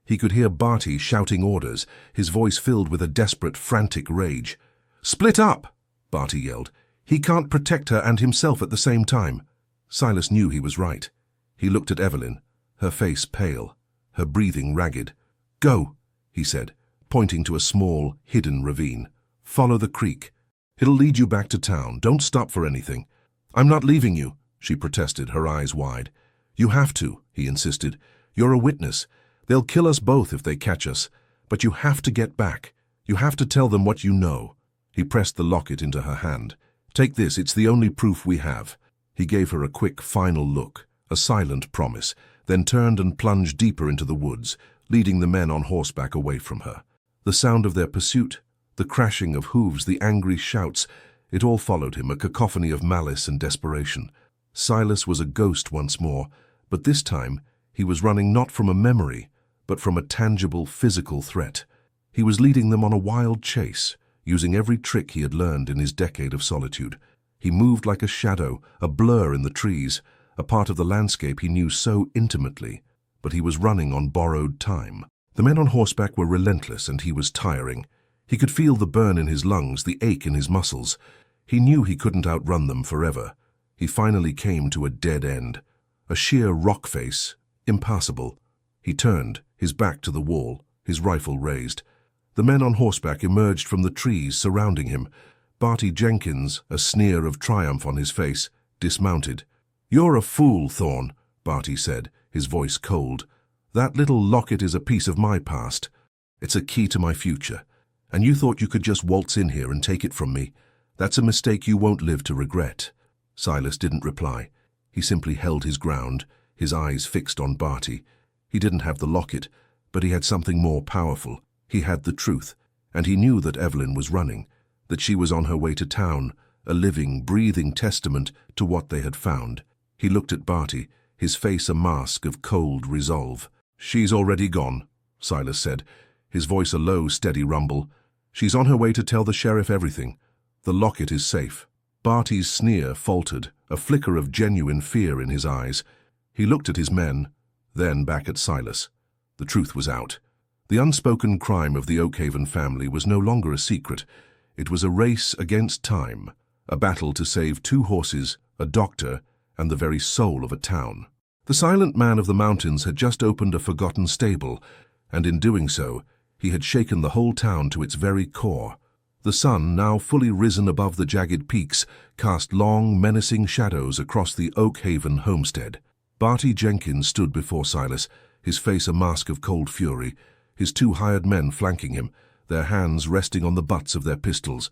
He could hear Barty shouting orders, his voice filled with a desperate, frantic rage. "Split up!" Barty yelled. "He can't protect her and himself at the same time." Silas knew he was right. He looked at Evelyn, her face pale, her breathing ragged. "Go," he said, pointing to a small, hidden ravine. "Follow the creek. It'll lead you back to town. Don't stop for anything." "I'm not leaving you," she protested, her eyes wide. "You have to," he insisted. "You're a witness. They'll kill us both if they catch us, but you have to get back. You have to tell them what you know." He pressed the locket into her hand. "Take this, it's the only proof we have." He gave her a quick, final look, a silent promise, then turned and plunged deeper into the woods, leading the men on horseback away from her. The sound of their pursuit, the crashing of hooves, the angry shouts, it all followed him, a cacophony of malice and desperation. Silas was a ghost once more, but this time he was running not from a memory, but from a tangible physical threat. He was leading them on a wild chase, using every trick he had learned in his decade of solitude. He moved like a shadow, a blur in the trees, a part of the landscape he knew so intimately, but he was running on borrowed time. The men on horseback were relentless, and he was tiring. He could feel the burn in his lungs, the ache in his muscles. He knew he couldn't outrun them forever. He finally came to a dead end. A sheer rock face, impassable. He turned, his back to the wall, his rifle raised. The men on horseback emerged from the trees surrounding him. Barty Jenkins, a sneer of triumph on his face, dismounted. "You're a fool, Thorne," Barty said, his voice cold. "That little locket is a piece of my past. It's a key to my future. And you thought you could just waltz in here and take it from me. That's a mistake you won't live to regret." Silas didn't reply. He simply held his ground, his eyes fixed on Barty. He didn't have the locket, but he had something more powerful. He had the truth, and he knew that Evelyn was running, that she was on her way to town, a living, breathing testament to what they had found. He looked at Barty, his face a mask of cold resolve. "She's already gone," Silas said, his voice a low, steady rumble. "She's on her way to tell the sheriff everything. The locket is safe." Barty's sneer faltered, a flicker of genuine fear in his eyes. He looked at his men, then back at Silas. The truth was out. The unspoken crime of the Oakhaven family was no longer a secret. It was a race against time, a battle to save 2 horses, a doctor, and the very soul of a town. The silent man of the mountains had just opened a forgotten stable, and in doing so, he had shaken the whole town to its very core. The sun, now fully risen above the jagged peaks, cast long, menacing shadows across the Oakhaven homestead. Barty Jenkins stood before Silas, his face a mask of cold fury, his 2 hired men flanking him, their hands resting on the butts of their pistols.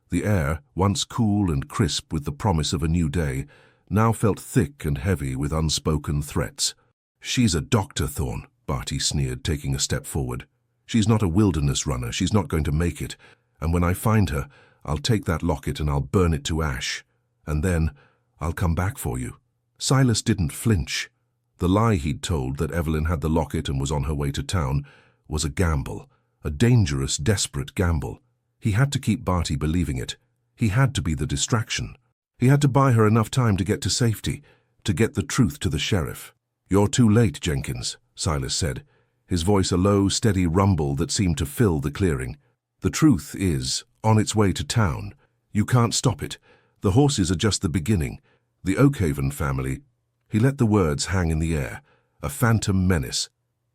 The air, once cool and crisp with the promise of a new day, now felt thick and heavy with unspoken threats. "She's a doctor, Thorne," Barty sneered, taking a step forward. "She's not a wilderness runner. She's not going to make it. And when I find her, I'll take that locket and I'll burn it to ash. And then I'll come back for you." Silas didn't flinch. The lie he'd told, that Evelyn had the locket and was on her way to town, was a gamble, a dangerous, desperate gamble. He had to keep Barty believing it. He had to be the distraction. He had to buy her enough time to get to safety, to get the truth to the sheriff. "You're too late, Jenkins," Silas said, his voice a low, steady rumble that seemed to fill the clearing. "The truth is on its way to town. You can't stop it. The horses are just the beginning. The Oakhaven family—" He let the words hang in the air, a phantom menace.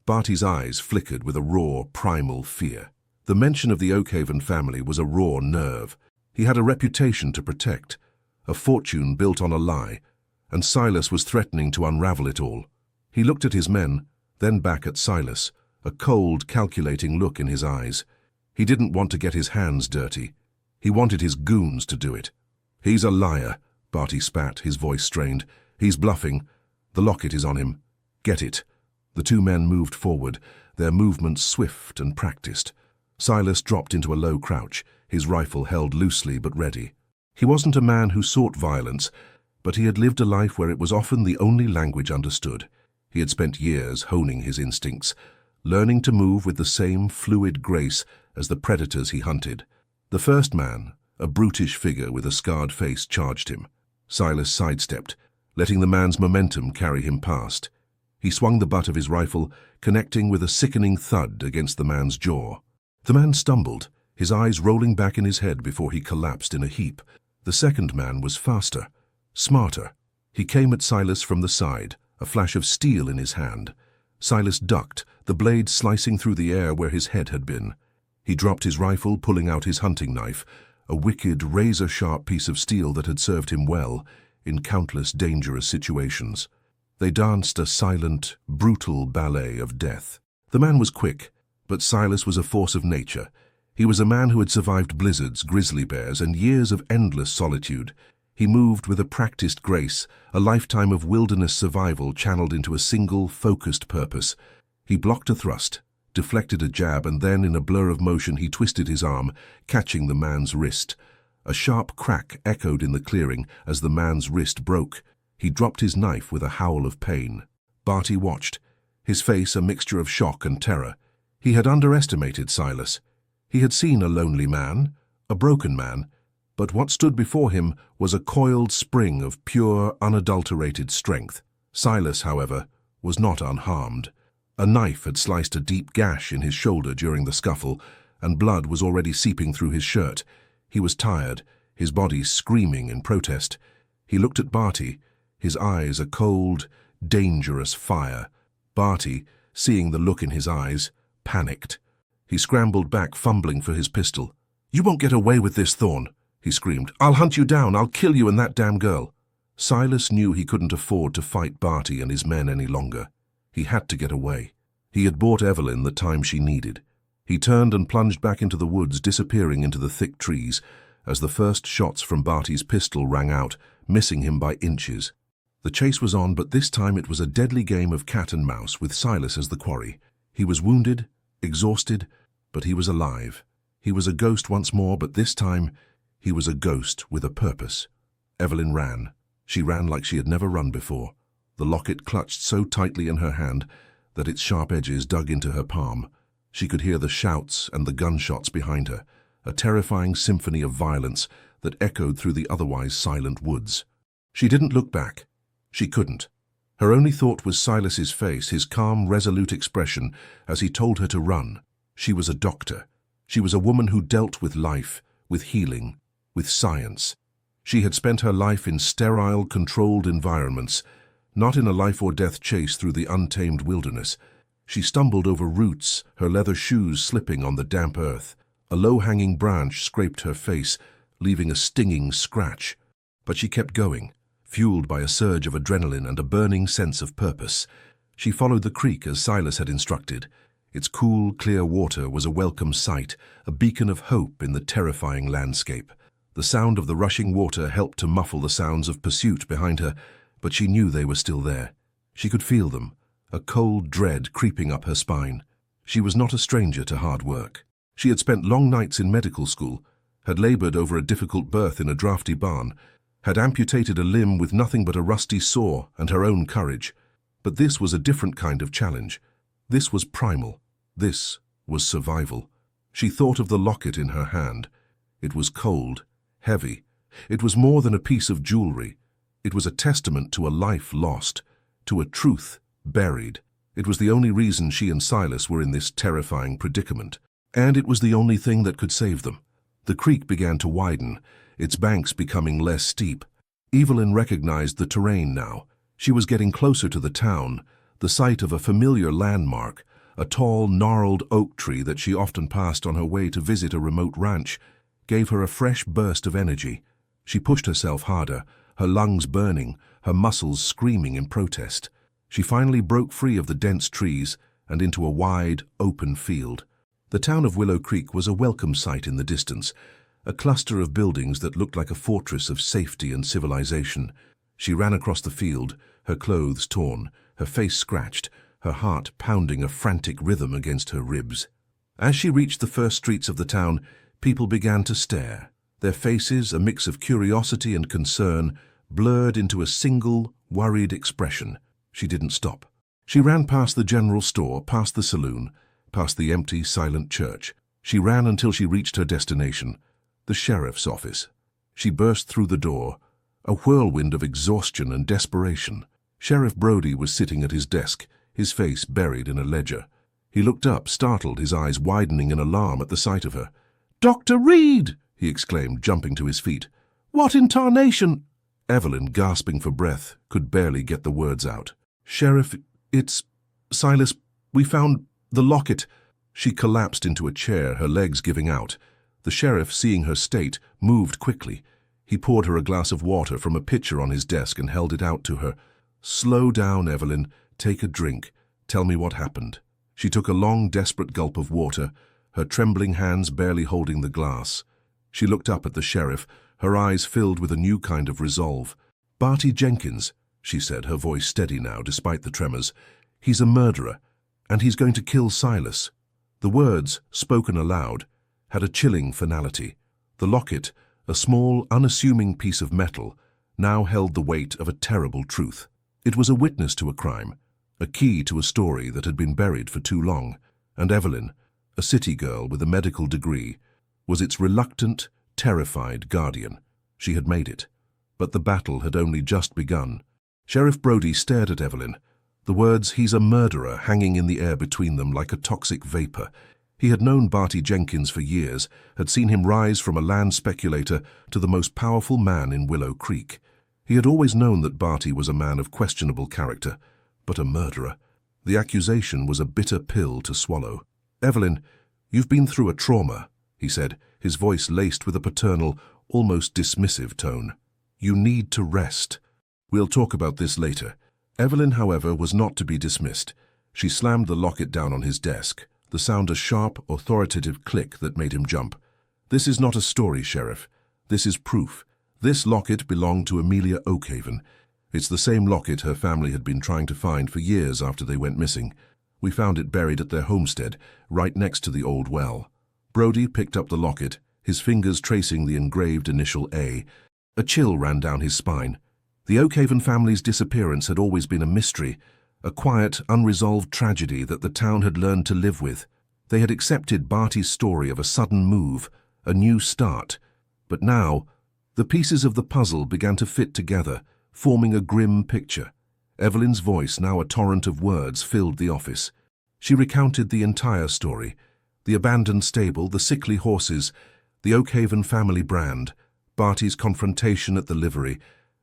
Barty's eyes flickered with a raw, primal fear. The mention of the Oakhaven family was a raw nerve. He had a reputation to protect, a fortune built on a lie, and Silas was threatening to unravel it all. He looked at his men, then back at Silas, a cold, calculating look in his eyes. He didn't want to get his hands dirty. He wanted his goons to do it. "He's a liar," Barty spat, his voice strained. "He's bluffing. The locket is on him. Get it." The two men moved forward, their movements swift and practiced. Silas dropped into a low crouch, his rifle held loosely but ready. He wasn't a man who sought violence, but he had lived a life where it was often the only language understood. He had spent years honing his instincts, learning to move with the same fluid grace as the predators he hunted. The first man, a brutish figure with a scarred face, charged him. Silas sidestepped, letting the man's momentum carry him past. He swung the butt of his rifle, connecting with a sickening thud against the man's jaw. The man stumbled, his eyes rolling back in his head before he collapsed in a heap. The second man was faster, smarter. He came at Silas from the side, a flash of steel in his hand. Silas ducked, the blade slicing through the air where his head had been. He dropped his rifle, pulling out his hunting knife, a wicked, razor-sharp piece of steel that had served him well in countless dangerous situations. They danced a silent, brutal ballet of death. The man was quick, but Silas was a force of nature. He was a man who had survived blizzards, grizzly bears, and years of endless solitude. He moved with a practiced grace, a lifetime of wilderness survival channeled into a single, focused purpose. He blocked a thrust, deflected a jab, and then, in a blur of motion, he twisted his arm, catching the man's wrist. A sharp crack echoed in the clearing as the man's wrist broke. He dropped his knife with a howl of pain. Barty watched, his face a mixture of shock and terror. He had underestimated Silas. He had seen a lonely man, a broken man, but what stood before him was a coiled spring of pure, unadulterated strength. Silas, however, was not unharmed. A knife had sliced a deep gash in his shoulder during the scuffle, and blood was already seeping through his shirt. He was tired, his body screaming in protest. He looked at Barty, his eyes a cold, dangerous fire. Barty, seeing the look in his eyes, panicked. He scrambled back, fumbling for his pistol. "You won't get away with this, Thorne," he screamed. "I'll hunt you down. I'll kill you and that damn girl." Silas knew he couldn't afford to fight Barty and his men any longer. He had to get away. He had bought Evelyn the time she needed. He turned and plunged back into the woods, disappearing into the thick trees, as the first shots from Barty's pistol rang out, missing him by inches. The chase was on, but this time it was a deadly game of cat and mouse, with Silas as the quarry. He was wounded, exhausted, but he was alive. He was a ghost once more, but this time he was a ghost with a purpose. Evelyn ran. She ran like she had never run before. The locket clutched so tightly in her hand that its sharp edges dug into her palm. She could hear the shouts and the gunshots behind her, a terrifying symphony of violence that echoed through the otherwise silent woods. She didn't look back. She couldn't. Her only thought was Silas's face, his calm, resolute expression as he told her to run. She was a doctor. She was a woman who dealt with life, with healing, with science. She had spent her life in sterile, controlled environments, not in a life-or-death chase through the untamed wilderness. She stumbled over roots, her leather shoes slipping on the damp earth. A low-hanging branch scraped her face, leaving a stinging scratch. But she kept going, fueled by a surge of adrenaline and a burning sense of purpose. She followed the creek as Silas had instructed. Its cool, clear water was a welcome sight, a beacon of hope in the terrifying landscape. The sound of the rushing water helped to muffle the sounds of pursuit behind her, but she knew they were still there. She could feel them, a cold dread creeping up her spine. She was not a stranger to hard work. She had spent long nights in medical school, had labored over a difficult birth in a drafty barn, had amputated a limb with nothing but a rusty saw and her own courage. But this was a different kind of challenge. This was primal. This was survival. She thought of the locket in her hand. It was cold, heavy. It was more than a piece of jewelry. It was a testament to a life lost, to a truth buried. It was the only reason she and Silas were in this terrifying predicament. And it was the only thing that could save them. The creek began to widen, its banks becoming less steep. Evelyn recognized the terrain now. She was getting closer to the town, the site of a familiar landmark, a tall, gnarled oak tree that she often passed on her way to visit a remote ranch, gave her a fresh burst of energy. She pushed herself harder, her lungs burning, her muscles screaming in protest. She finally broke free of the dense trees and into a wide, open field. The town of Willow Creek was a welcome sight in the distance, a cluster of buildings that looked like a fortress of safety and civilization. She ran across the field, her clothes torn, her face scratched, her heart pounding a frantic rhythm against her ribs. As she reached the first streets of the town, people began to stare. Their faces, a mix of curiosity and concern, blurred into a single, worried expression. She didn't stop. She ran past the general store, past the saloon, past the empty, silent church. She ran until she reached her destination, the sheriff's office. She burst through the door, a whirlwind of exhaustion and desperation. Sheriff Brody was sitting at his desk, his face buried in a ledger. He looked up, startled, his eyes widening in alarm at the sight of her. "Dr. Reed!" he exclaimed, jumping to his feet. "What in tarnation—" Evelyn, gasping for breath, could barely get the words out. "Sheriff, it's Silas. We found the locket." She collapsed into a chair, her legs giving out. The sheriff, seeing her state, moved quickly. He poured her a glass of water from a pitcher on his desk and held it out to her. "Slow down, Evelyn. Take a drink. Tell me what happened." She took a long, desperate gulp of water, her trembling hands barely holding the glass. She looked up at the sheriff, her eyes filled with a new kind of resolve. "Barty Jenkins," she said, her voice steady now despite the tremors. "He's a murderer, and he's going to kill Silas." The words, spoken aloud, had a chilling finality. The locket, a small, unassuming piece of metal, now held the weight of a terrible truth. It was a witness to a crime, a key to a story that had been buried for too long, and Evelyn, a city girl with a medical degree, was its reluctant, terrified guardian. She had made it. But the battle had only just begun. Sheriff Brody stared at Evelyn, the words "he's a murderer" hanging in the air between them like a toxic vapor. He had known Barty Jenkins for years, had seen him rise from a land speculator to the most powerful man in Willow Creek. He had always known that Barty was a man of questionable character, but a murderer. The accusation was a bitter pill to swallow. "Evelyn, you've been through a trauma," he said, his voice laced with a paternal, almost dismissive tone. "You need to rest. We'll talk about this later." Evelyn, however, was not to be dismissed. She slammed the locket down on his desk, the sound a sharp, authoritative click that made him jump. "This is not a story, Sheriff. This is proof. This locket belonged to Amelia Oakhaven. It's the same locket her family had been trying to find for years after they went missing. We found it buried at their homestead, right next to the old well." Brody picked up the locket, his fingers tracing the engraved initial A. A chill ran down his spine. The Oakhaven family's disappearance had always been a mystery, a quiet, unresolved tragedy that the town had learned to live with. They had accepted Barty's story of a sudden move, a new start. But now, the pieces of the puzzle began to fit together, forming a grim picture. Evelyn's voice, now a torrent of words, filled the office. She recounted the entire story: the abandoned stable, the sickly horses, the Oakhaven family brand, Barty's confrontation at the livery,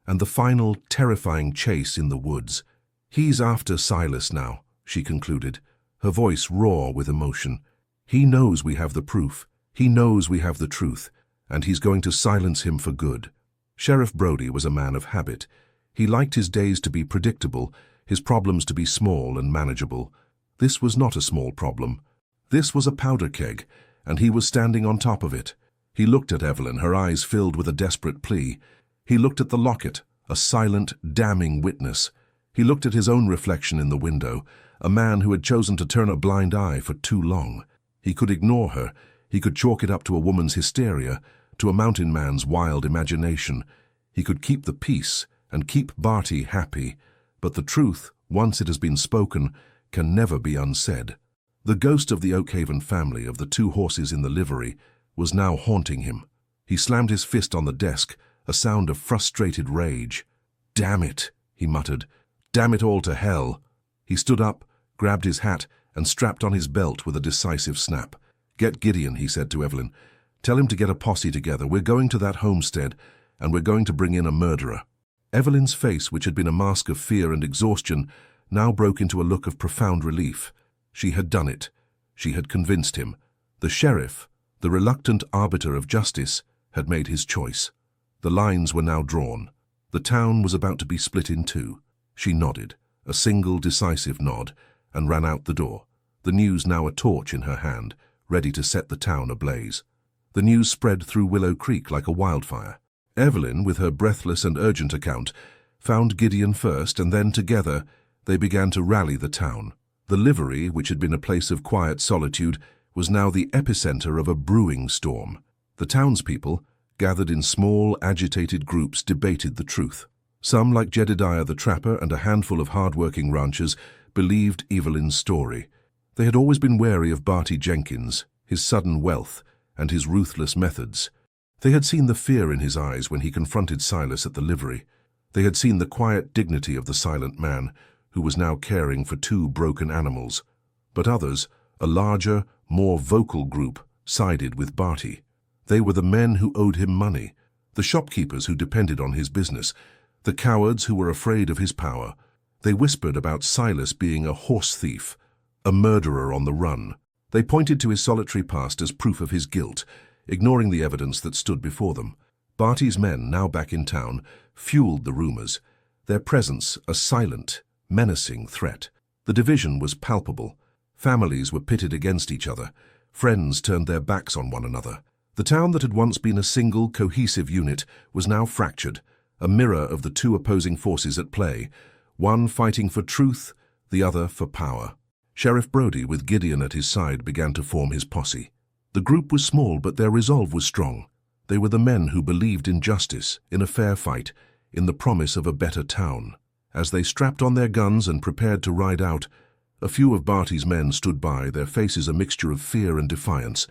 and the final, terrifying chase in the woods. "He's after Silas now," she concluded, her voice raw with emotion. "He knows we have the proof. He knows we have the truth, and he's going to silence him for good." Sheriff Brody was a man of habit. He liked his days to be predictable, his problems to be small and manageable. This was not a small problem. This was a powder keg, and he was standing on top of it. He looked at Evelyn, her eyes filled with a desperate plea. He looked at the locket, a silent, damning witness. He looked at his own reflection in the window, a man who had chosen to turn a blind eye for too long. He could ignore her. He could chalk it up to a woman's hysteria, to a mountain man's wild imagination. He could keep the peace and keep Barty happy. But the truth, once it has been spoken, can never be unsaid. The ghost of the Oakhaven family, of the two horses in the livery, was now haunting him. He slammed his fist on the desk, a sound of frustrated rage. "Damn it," he muttered. "Damn it all to hell." He stood up, grabbed his hat, and strapped on his belt with a decisive snap. "Get Gideon," he said to Evelyn. "Tell him to get a posse together. We're going to that homestead, and we're going to bring in a murderer." Evelyn's face, which had been a mask of fear and exhaustion, now broke into a look of profound relief. She had done it. She had convinced him. The sheriff, the reluctant arbiter of justice, had made his choice. The lines were now drawn. The town was about to be split in two. She nodded, a single decisive nod, and ran out the door, the news now a torch in her hand, ready to set the town ablaze. The news spread through Willow Creek like a wildfire. Evelyn, with her breathless and urgent account, found Gideon first, and then together they began to rally the town. The livery, which had been a place of quiet solitude, was now the epicenter of a brewing storm. The townspeople, gathered in small, agitated groups, debated the truth. Some, like Jedediah the trapper and a handful of hard-working ranchers, believed Evelyn's story. They had always been wary of Barty Jenkins, his sudden wealth, and his ruthless methods. They had seen the fear in his eyes when he confronted Silas at the livery. They had seen the quiet dignity of the silent man, who was now caring for two broken animals. But others, a larger, more vocal group, sided with Barty. They were the men who owed him money, the shopkeepers who depended on his business, the cowards who were afraid of his power. They whispered about Silas being a horse thief, a murderer on the run. They pointed to his solitary past as proof of his guilt, ignoring the evidence that stood before them. Barty's men, now back in town, fueled the rumors, their presence a silent, menacing threat. The division was palpable. Families were pitted against each other. Friends turned their backs on one another. The town that had once been a single, cohesive unit was now fractured, a mirror of the two opposing forces at play, one fighting for truth, the other for power. Sheriff Brody, with Gideon at his side, began to form his posse. The group was small, but their resolve was strong. They were the men who believed in justice, in a fair fight, in the promise of a better town. As they strapped on their guns and prepared to ride out, a few of Barty's men stood by, their faces a mixture of fear and defiance.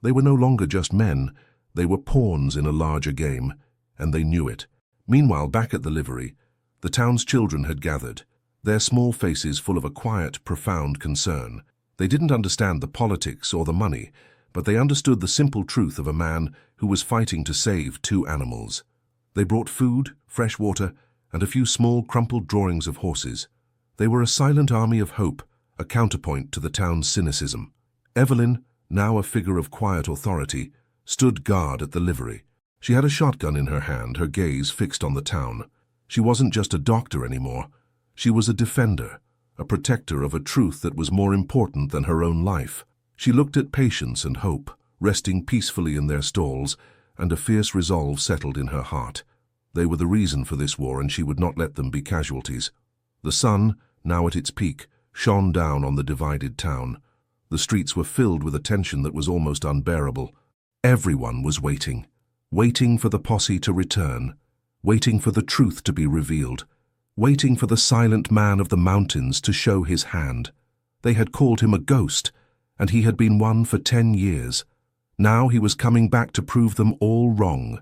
They were no longer just men, they were pawns in a larger game, and they knew it. Meanwhile, back at the livery, the town's children had gathered, their small faces full of a quiet, profound concern. They didn't understand the politics or the money, but they understood the simple truth of a man who was fighting to save two animals. They brought food, fresh water, and a few small, crumpled drawings of horses. They were a silent army of hope, a counterpoint to the town's cynicism. Evelyn, now a figure of quiet authority, stood guard at the livery. She had a shotgun in her hand, her gaze fixed on the town. She wasn't just a doctor anymore. She was a defender, a protector of a truth that was more important than her own life. She looked at patience and hope, resting peacefully in their stalls, and a fierce resolve settled in her heart. They were the reason for this war, and she would not let them be casualties. The sun, now at its peak, shone down on the divided town. The streets were filled with a tension that was almost unbearable. Everyone was waiting. Waiting for the posse to return. Waiting for the truth to be revealed. Waiting for the silent man of the mountains to show his hand. They had called him a ghost, and he had been one for 10 years. Now he was coming back to prove them all wrong.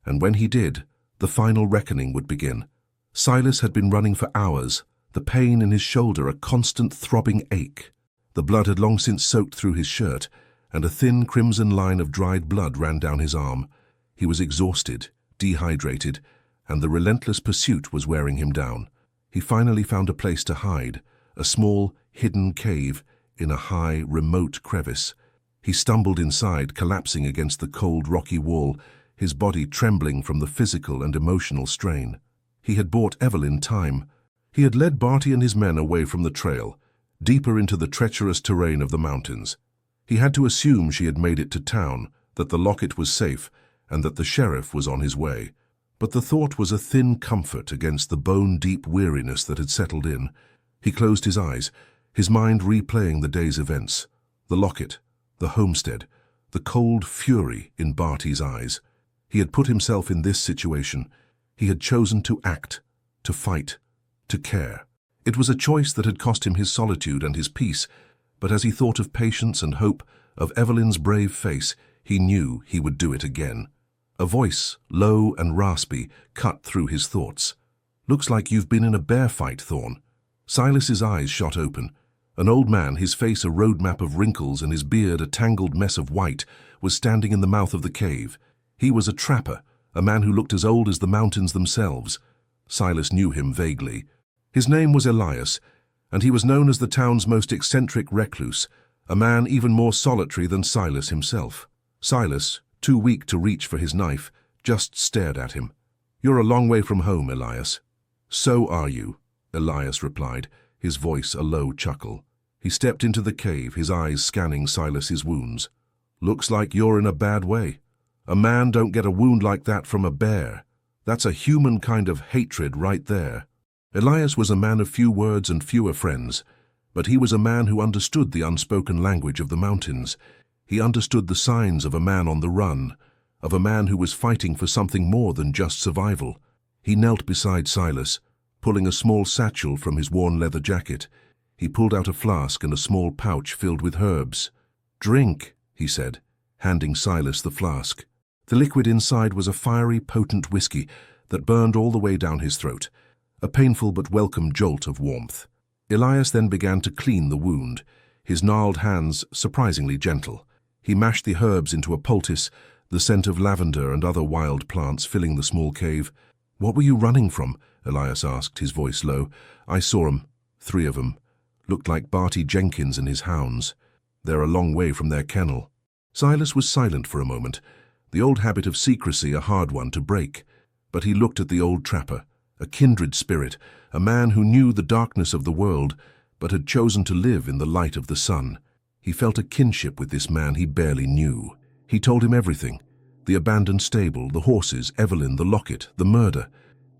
And when he did, the final reckoning would begin. Silas had been running for hours, the pain in his shoulder a constant throbbing ache. The blood had long since soaked through his shirt, and a thin crimson line of dried blood ran down his arm. He was exhausted, dehydrated, and the relentless pursuit was wearing him down. He finally found a place to hide, a small, hidden cave in a high, remote crevice. He stumbled inside, collapsing against the cold, rocky wall, his body trembling from the physical and emotional strain. He had bought Evelyn time. He had led Barty and his men away from the trail, deeper into the treacherous terrain of the mountains. He had to assume she had made it to town, that the locket was safe, and that the sheriff was on his way. But the thought was a thin comfort against the bone-deep weariness that had settled in. He closed his eyes, his mind replaying the day's events. The locket, the homestead, the cold fury in Barty's eyes. He had put himself in this situation. He had chosen to act, to fight, to care. It was a choice that had cost him his solitude and his peace, but as he thought of patience and hope, of Evelyn's brave face, he knew he would do it again. A voice, low and raspy, cut through his thoughts. "Looks like you've been in a bear fight, Thorn." Silas's eyes shot open. An old man, his face a roadmap of wrinkles and his beard a tangled mess of white, was standing in the mouth of the cave. He was a trapper, a man who looked as old as the mountains themselves. Silas knew him vaguely. His name was Elias, and he was known as the town's most eccentric recluse, a man even more solitary than Silas himself. Silas, too weak to reach for his knife, just stared at him. "You're a long way from home, Elias." "So are you," Elias replied, his voice a low chuckle. He stepped into the cave, his eyes scanning Silas's wounds. "Looks like you're in a bad way. A man don't get a wound like that from a bear. That's a human kind of hatred right there." Elias was a man of few words and fewer friends, but he was a man who understood the unspoken language of the mountains. He understood the signs of a man on the run, of a man who was fighting for something more than just survival. He knelt beside Silas, pulling a small satchel from his worn leather jacket. He pulled out a flask and a small pouch filled with herbs. "Drink," he said, handing Silas the flask. The liquid inside was a fiery, potent whiskey that burned all the way down his throat, a painful but welcome jolt of warmth. Elias then began to clean the wound, his gnarled hands surprisingly gentle. He mashed the herbs into a poultice, the scent of lavender and other wild plants filling the small cave. "What were you running from?" Elias asked, his voice low. "I saw 'em, 3 of 'em. Looked like Barty Jenkins and his hounds. They're a long way from their kennel." Silas was silent for a moment, the old habit of secrecy a hard one to break. But he looked at the old trapper, a kindred spirit, a man who knew the darkness of the world, but had chosen to live in the light of the sun. He felt a kinship with this man he barely knew. He told him everything: the abandoned stable, the horses, Evelyn, the locket, the murder.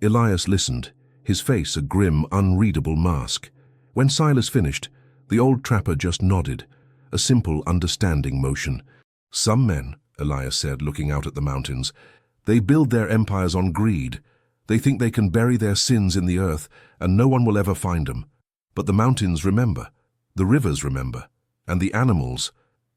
Elias listened, his face a grim, unreadable mask. When Silas finished, the old trapper just nodded, a simple, understanding motion. "Some men," Elias said, looking out at the mountains, "they build their empires on greed. They think they can bury their sins in the earth and no one will ever find them. But the mountains remember, the rivers remember, and the animals,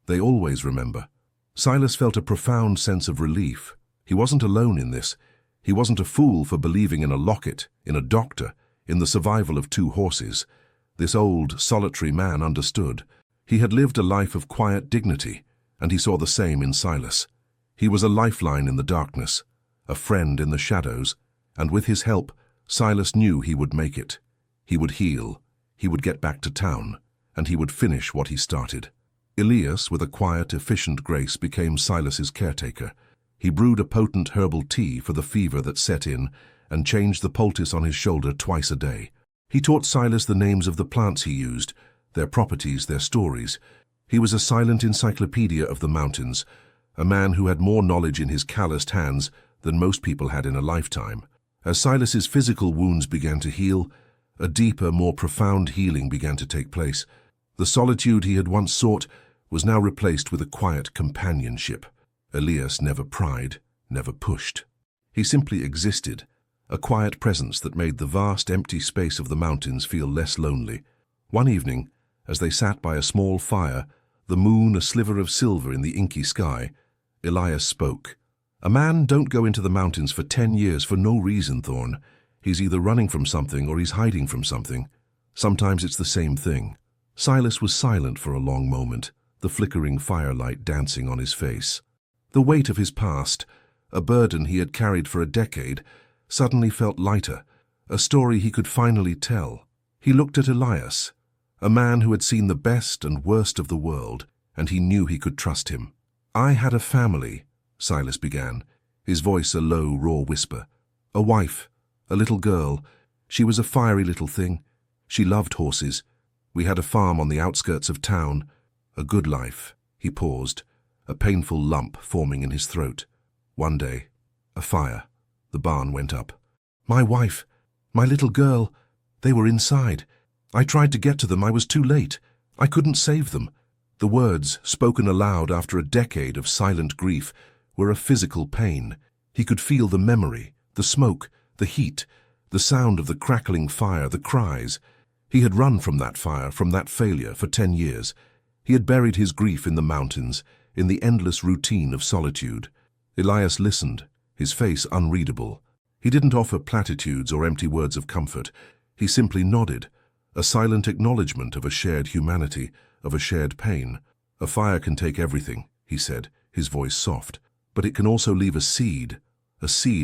they always remember." Silas felt a profound sense of relief. He wasn't alone in this. He wasn't a fool for believing in a locket, in a doctor, in the survival of 2 horses. This old, solitary man understood. He had lived a life of quiet dignity, and he saw the same in Silas. He was a lifeline in the darkness, a friend in the shadows, and with his help, Silas knew he would make it. He would heal, he would get back to town, and he would finish what he started. Elias, with a quiet, efficient grace, became Silas's caretaker. He brewed a potent herbal tea for the fever that set in and changed the poultice on his shoulder twice a day. He taught Silas the names of the plants he used, their properties, their stories. He was a silent encyclopedia of the mountains, a man who had more knowledge in his calloused hands than most people had in a lifetime. As Silas's physical wounds began to heal, a deeper, more profound healing began to take place. The solitude he had once sought was now replaced with a quiet companionship. Elias never pried, never pushed. He simply existed, a quiet presence that made the vast, empty space of the mountains feel less lonely. One evening, as they sat by a small fire, the moon a sliver of silver in the inky sky, Elias spoke. "A man don't go into the mountains for 10 years for no reason, Thorn. He's either running from something or he's hiding from something. Sometimes it's the same thing." Silas was silent for a long moment, the flickering firelight dancing on his face. The weight of his past, a burden he had carried for a decade, suddenly felt lighter, a story he could finally tell. He looked at Elias, a man who had seen the best and worst of the world, and he knew he could trust him. "I had a family," Silas began, his voice a low, raw whisper. "A wife, a little girl. She was a fiery little thing. She loved horses. We had a farm on the outskirts of town. A good life." He paused, a painful lump forming in his throat. One day, a fire. The barn went up. "My wife, my little girl, they were inside. I tried to get to them. I was too late. I couldn't save them." The words, spoken aloud after a decade of silent grief, were a physical pain. He could feel the memory, the smoke, the heat, the sound of the crackling fire, the cries. He had run from that fire, from that failure, for 10 years. He had buried his grief in the mountains, in the endless routine of solitude. Elias listened, his face unreadable. He didn't offer platitudes or empty words of comfort. He simply nodded, a silent acknowledgement of a shared humanity, of a shared pain. "A fire can take everything," he said, his voice soft, "but it can also leave a seed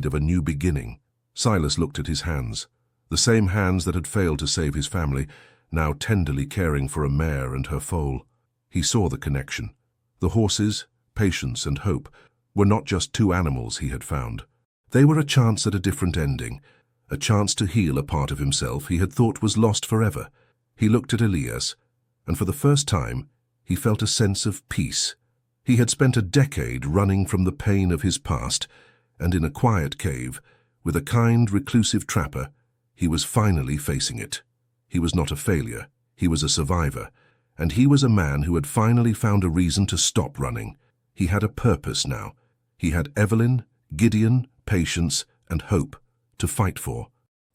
of a new beginning." Silas looked at his hands, the same hands that had failed to save his family, now tenderly caring for a mare and her foal. He saw the connection. The horses, patience and hope, were not just two animals he had found. They were a chance at a different ending, a chance to heal a part of himself he had thought was lost forever. He looked at Elias, and for the first time, he felt a sense of peace. He had spent a decade running from the pain of his past, and in a quiet cave, with a kind, reclusive trapper, he was finally facing it. He was not a failure, he was a survivor, and he was a man who had finally found a reason to stop running. He had a purpose now. He had Evelyn, Gideon, patience, and hope to fight for.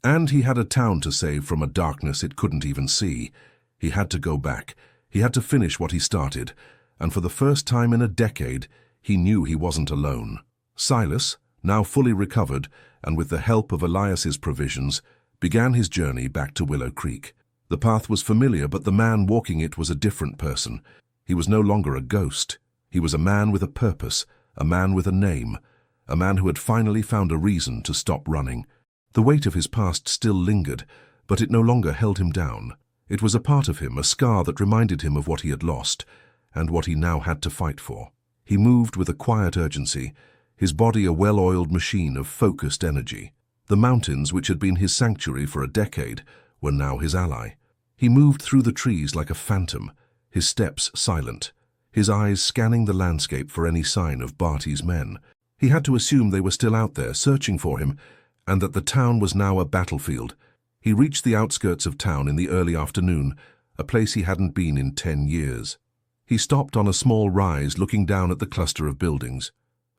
And he had a town to save from a darkness it couldn't even see. He had to go back. He had to finish what he started, and for the first time in a decade, he knew he wasn't alone. Silas, now fully recovered, and with the help of Elias's provisions, began his journey back to Willow Creek. The path was familiar, but the man walking it was a different person. He was no longer a ghost. He was a man with a purpose, a man with a name, a man who had finally found a reason to stop running. The weight of his past still lingered, but it no longer held him down. It was a part of him, a scar that reminded him of what he had lost, and what he now had to fight for. He moved with a quiet urgency, his body a well-oiled machine of focused energy. The mountains, which had been his sanctuary for a decade, were now his ally. He moved through the trees like a phantom, his steps silent, his eyes scanning the landscape for any sign of Barty's men. He had to assume they were still out there, searching for him, and that the town was now a battlefield. He reached the outskirts of town in the early afternoon, a place he hadn't been in 10 years. He stopped on a small rise, looking down at the cluster of buildings.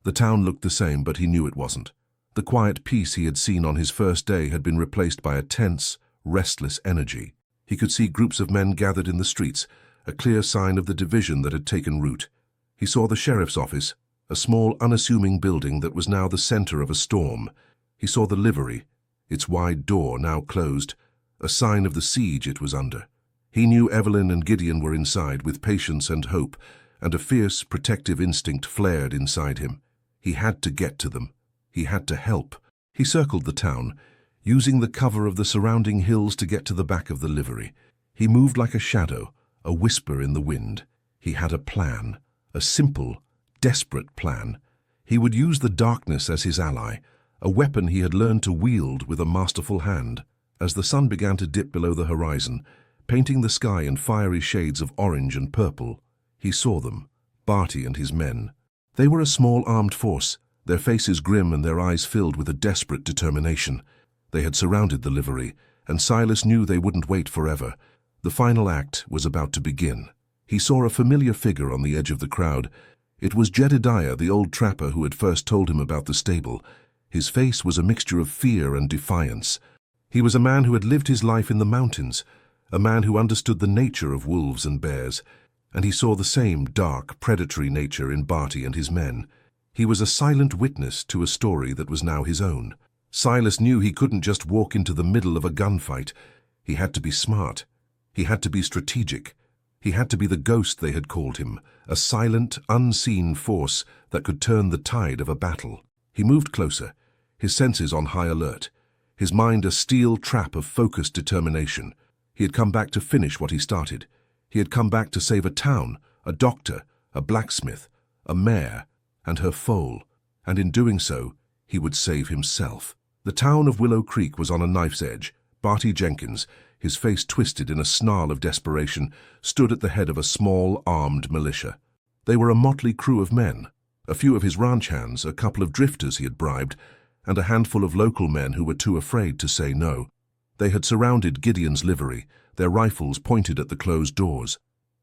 The town looked the same, but he knew it wasn't. The quiet peace he had seen on his first day had been replaced by a tense, restless energy. He could see groups of men gathered in the streets, a clear sign of the division that had taken root. He saw the sheriff's office, a small, unassuming building that was now the center of a storm. He saw the livery, its wide door now closed, a sign of the siege it was under. He knew Evelyn and Gideon were inside with patience and hope, and a fierce, protective instinct flared inside him. He had to get to them. He had to help. He circled the town, using the cover of the surrounding hills to get to the back of the livery. He moved like a shadow, a whisper in the wind. He had a plan, a simple, desperate plan. He would use the darkness as his ally, a weapon he had learned to wield with a masterful hand. As the sun began to dip below the horizon, painting the sky in fiery shades of orange and purple, he saw them, Barty and his men. They were a small armed force, their faces grim and their eyes filled with a desperate determination. They had surrounded the livery, and Silas knew they wouldn't wait forever. The final act was about to begin. He saw a familiar figure on the edge of the crowd. It was Jedediah, the old trapper who had first told him about the stable. His face was a mixture of fear and defiance. He was a man who had lived his life in the mountains, a man who understood the nature of wolves and bears, and he saw the same dark, predatory nature in Barty and his men. He was a silent witness to a story that was now his own. Silas knew he couldn't just walk into the middle of a gunfight. He had to be smart. He had to be strategic. He had to be the ghost they had called him, a silent, unseen force that could turn the tide of a battle. He moved closer, his senses on high alert, his mind a steel trap of focused determination. He had come back to finish what he started. He had come back to save a town, a doctor, a blacksmith, a mare, and her foal, and in doing so, he would save himself. The town of Willow Creek was on a knife's edge. Barty Jenkins, his face twisted in a snarl of desperation, stood at the head of a small, armed militia. They were a motley crew of men, a few of his ranch hands, a couple of drifters he had bribed, and a handful of local men who were too afraid to say no. They had surrounded Gideon's livery, their rifles pointed at the closed doors.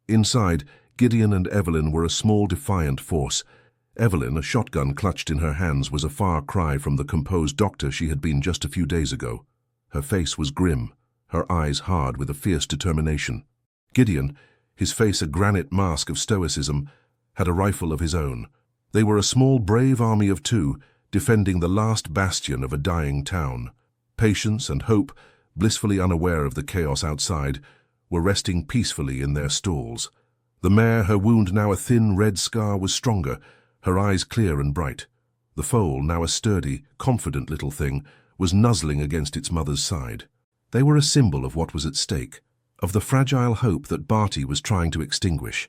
Inside, Gideon and Evelyn were a small, defiant force. Evelyn, a shotgun clutched in her hands, was a far cry from the composed doctor she had been just a few days ago. Her face was grim, her eyes hard with a fierce determination. Gideon, his face a granite mask of stoicism, had a rifle of his own. They were a small, brave army of two, defending the last bastion of a dying town. Patience and hope, blissfully unaware of the chaos outside, were resting peacefully in their stalls. The mare, her wound now a thin red scar, was stronger, her eyes clear and bright. The foal, now a sturdy, confident little thing, was nuzzling against its mother's side. They were a symbol of what was at stake, of the fragile hope that Barty was trying to extinguish.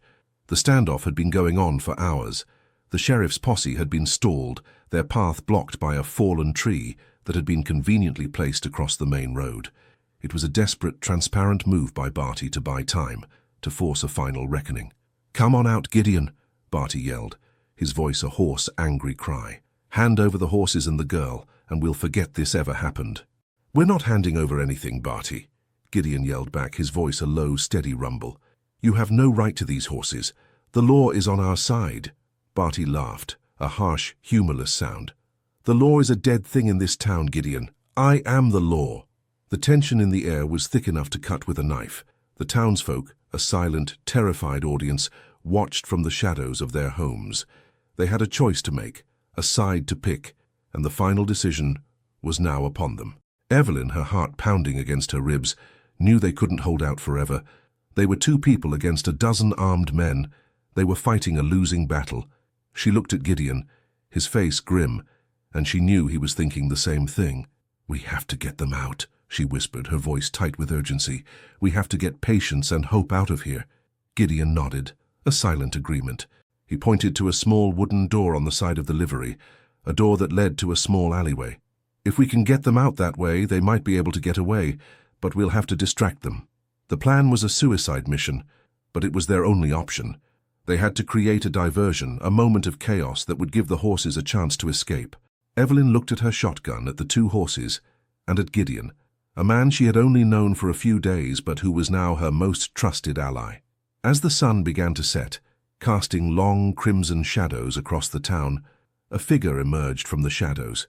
The standoff had been going on for hours. The sheriff's posse had been stalled, their path blocked by a fallen tree that had been conveniently placed across the main road. It was a desperate, transparent move by Barty to buy time, to force a final reckoning. "Come on out, Gideon," Barty yelled, his voice a hoarse, angry cry. "Hand over the horses and the girl, and we'll forget this ever happened." "We're not handing over anything, Barty," Gideon yelled back, his voice a low, steady rumble. "You have no right to these horses. The law is on our side." Barty laughed, a harsh, humorless sound. "The law is a dead thing in this town, Gideon. I am the law." The tension in the air was thick enough to cut with a knife. The townsfolk, a silent, terrified audience, watched from the shadows of their homes. They had a choice to make, a side to pick, and the final decision was now upon them. Evelyn, her heart pounding against her ribs, knew they couldn't hold out forever. They were two people against a dozen armed men. They were fighting a losing battle. She looked at Gideon, his face grim, and she knew he was thinking the same thing. "We have to get them out," she whispered, her voice tight with urgency. "We have to get Patience and Hope out of here." Gideon nodded, a silent agreement. He pointed to a small wooden door on the side of the livery, a door that led to a small alleyway. "If we can get them out that way, they might be able to get away, but we'll have to distract them." The plan was a suicide mission, but it was their only option. They had to create a diversion, a moment of chaos that would give the horses a chance to escape. Evelyn looked at her shotgun, at the two horses, and at Gideon, a man she had only known for a few days but who was now her most trusted ally. As the sun began to set, casting long crimson shadows across the town, a figure emerged from the shadows.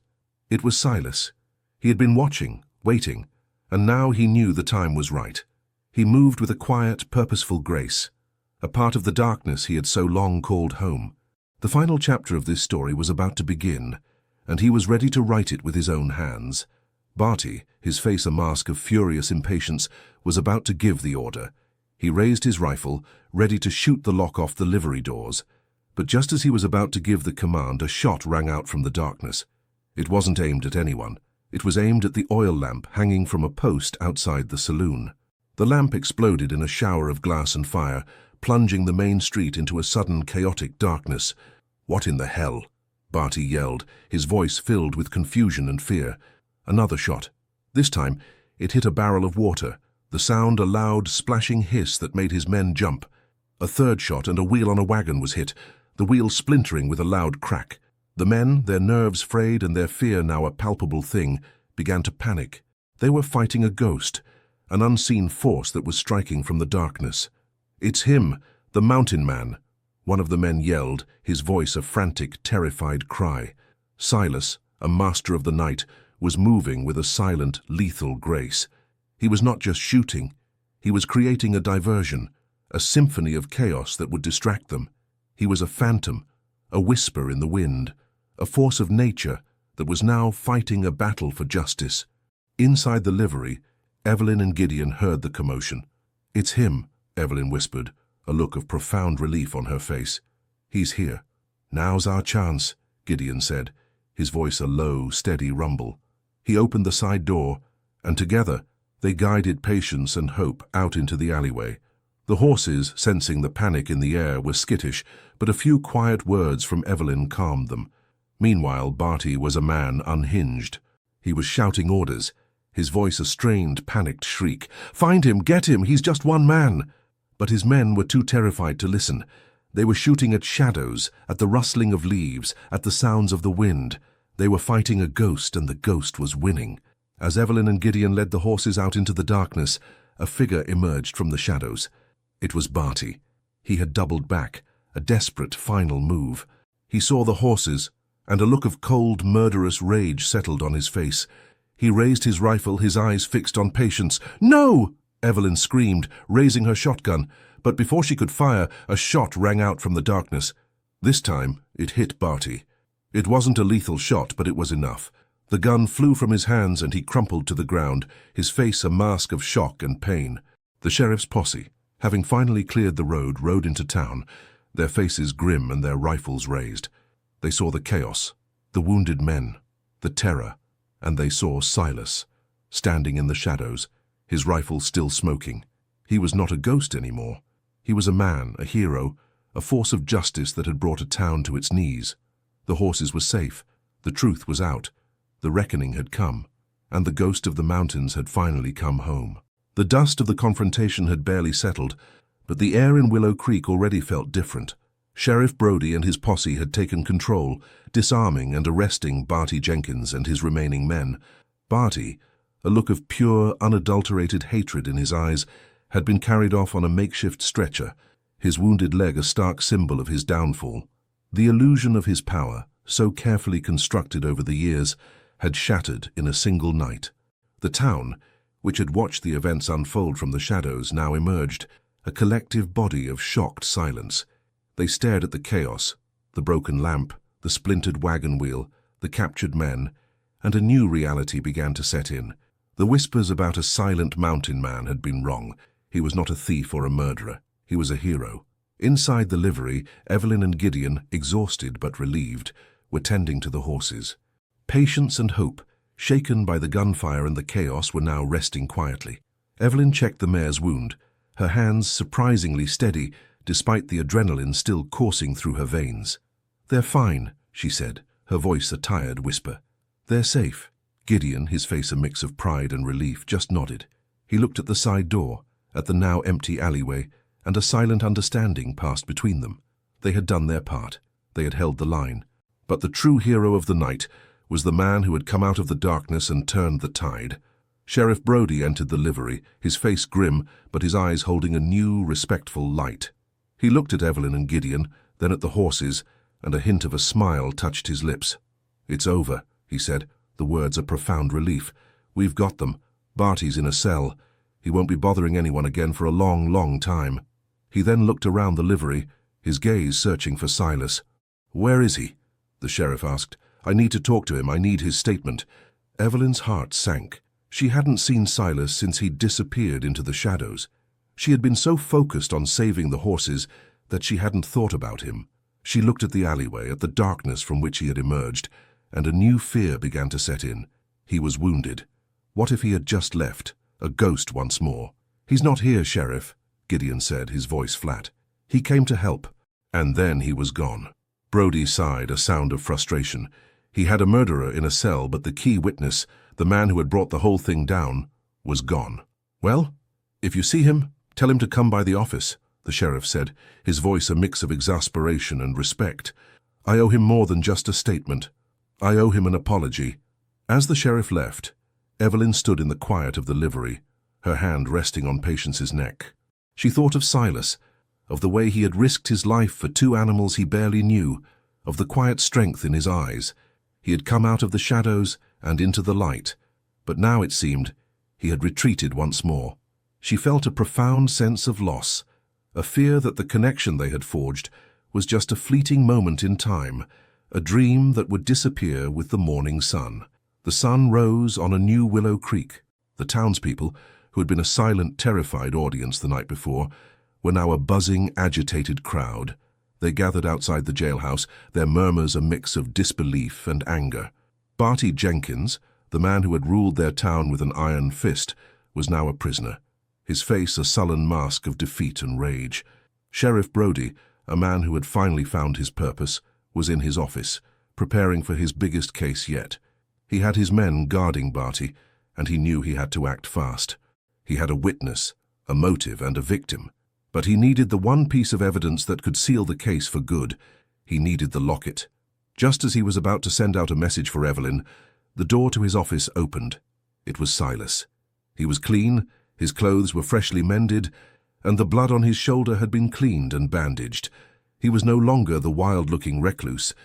It was Silas. He had been watching, waiting, and now he knew the time was right. He moved with a quiet, purposeful grace, a part of the darkness he had so long called home. The final chapter of this story was about to begin, and he was ready to write it with his own hands. Barty, his face a mask of furious impatience, was about to give the order. He raised his rifle, ready to shoot the lock off the livery doors. But just as he was about to give the command, a shot rang out from the darkness. It wasn't aimed at anyone. It was aimed at the oil lamp hanging from a post outside the saloon. The lamp exploded in a shower of glass and fire, plunging the main street into a sudden, chaotic darkness. "What in the hell?" Barty yelled, his voice filled with confusion and fear. Another shot. This time, it hit a barrel of water, the sound a loud, splashing hiss that made his men jump. A third shot and a wheel on a wagon was hit, the wheel splintering with a loud crack. The men, their nerves frayed and their fear now a palpable thing, began to panic. They were fighting a ghost, an unseen force that was striking from the darkness. "It's him, the mountain man," one of the men yelled, his voice a frantic, terrified cry. Silas, a master of the night, was moving with a silent, lethal grace. He was not just shooting. He was creating a diversion, a symphony of chaos that would distract them. He was a phantom, a whisper in the wind, a force of nature that was now fighting a battle for justice. Inside the livery, Evelyn and Gideon heard the commotion. "It's him," Evelyn whispered, a look of profound relief on her face. "He's here." "Now's our chance," Gideon said, his voice a low, steady rumble. He opened the side door, and together they guided Patience and Hope out into the alleyway. The horses, sensing the panic in the air, were skittish, but a few quiet words from Evelyn calmed them. Meanwhile, Barty was a man unhinged. He was shouting orders, his voice a strained, panicked shriek. "Find him! Get him! He's just one man!" But his men were too terrified to listen. They were shooting at shadows, at the rustling of leaves, at the sounds of the wind. They were fighting a ghost, and the ghost was winning. As Evelyn and Gideon led the horses out into the darkness, a figure emerged from the shadows. It was Barty. He had doubled back, a desperate final move. He saw the horses, and a look of cold, murderous rage settled on his face. He raised his rifle, his eyes fixed on Patience. "No!" Evelyn screamed, raising her shotgun, but before she could fire, a shot rang out from the darkness. This time, it hit Barty. It wasn't a lethal shot, but it was enough. The gun flew from his hands and he crumpled to the ground, his face a mask of shock and pain. The sheriff's posse, having finally cleared the road, rode into town, their faces grim and their rifles raised. They saw the chaos, the wounded men, the terror, and they saw Silas, standing in the shadows, his rifle still smoking. He was not a ghost anymore. He was a man, a hero, a force of justice that had brought a town to its knees. The horses were safe, the truth was out, the reckoning had come, and the ghost of the mountains had finally come home. The dust of the confrontation had barely settled, but the air in Willow Creek already felt different. Sheriff Brody and his posse had taken control, disarming and arresting Barty Jenkins and his remaining men. Barty, a look of pure, unadulterated hatred in his eyes, had been carried off on a makeshift stretcher, his wounded leg a stark symbol of his downfall. The illusion of his power, so carefully constructed over the years, had shattered in a single night. The town, which had watched the events unfold from the shadows, now emerged, a collective body of shocked silence. They stared at the chaos, the broken lamp, the splintered wagon wheel, the captured men, and a new reality began to set in. The whispers about a silent mountain man had been wrong. He was not a thief or a murderer. He was a hero. Inside the livery, Evelyn and Gideon, exhausted but relieved, were tending to the horses. Patience and hope, shaken by the gunfire and the chaos, were now resting quietly. Evelyn checked the mare's wound, her hands surprisingly steady despite the adrenaline still coursing through her veins. "They're fine," she said, her voice a tired whisper. "They're safe." Gideon, his face a mix of pride and relief, just nodded. He looked at the side door, at the now empty alleyway, and a silent understanding passed between them. They had done their part. They had held the line. But the true hero of the night was the man who had come out of the darkness and turned the tide. Sheriff Brody entered the livery, his face grim, but his eyes holding a new, respectful light. He looked at Evelyn and Gideon, then at the horses, and a hint of a smile touched his lips. "It's over," he said, the words a profound relief. "We've got them. Barty's in a cell. He won't be bothering anyone again for a long, long time." He then looked around the livery, his gaze searching for Silas. "Where is he?" the sheriff asked. "I need to talk to him. I need his statement." Evelyn's heart sank. She hadn't seen Silas since he'd disappeared into the shadows. She had been so focused on saving the horses that she hadn't thought about him. She looked at the alleyway, at the darkness from which he had emerged, and a new fear began to set in. He was wounded. What if he had just left, a ghost once more? "He's not here, Sheriff," Gideon said, his voice flat. "He came to help, and then he was gone." Brody sighed, a sound of frustration. He had a murderer in a cell, but the key witness, the man who had brought the whole thing down, was gone. "Well, if you see him, tell him to come by the office," the sheriff said, his voice a mix of exasperation and respect. "I owe him more than just a statement. I owe him an apology." As the sheriff left, Evelyn stood in the quiet of the livery, her hand resting on Patience's neck. She thought of Silas, of the way he had risked his life for two animals he barely knew, of the quiet strength in his eyes. He had come out of the shadows and into the light, but now it seemed he had retreated once more. She felt a profound sense of loss, a fear that the connection they had forged was just a fleeting moment in time, a dream that would disappear with the morning sun. The sun rose on a new Willow Creek. The townspeople, who had been a silent, terrified audience the night before, were now a buzzing, agitated crowd. They gathered outside the jailhouse, their murmurs a mix of disbelief and anger. Barty Jenkins, the man who had ruled their town with an iron fist, was now a prisoner, his face a sullen mask of defeat and rage. Sheriff Brody, a man who had finally found his purpose, was in his office, preparing for his biggest case yet. He had his men guarding Barty, and he knew he had to act fast. He had a witness, a motive, and a victim, But he needed the one piece of evidence that could seal the case for good. He needed the locket. Just as he was about to send out a message for Evelyn, the door to his office opened. It was Silas. He was clean, his clothes were freshly mended, and the blood on his shoulder had been cleaned and bandaged. He was no longer the wild-looking recluse.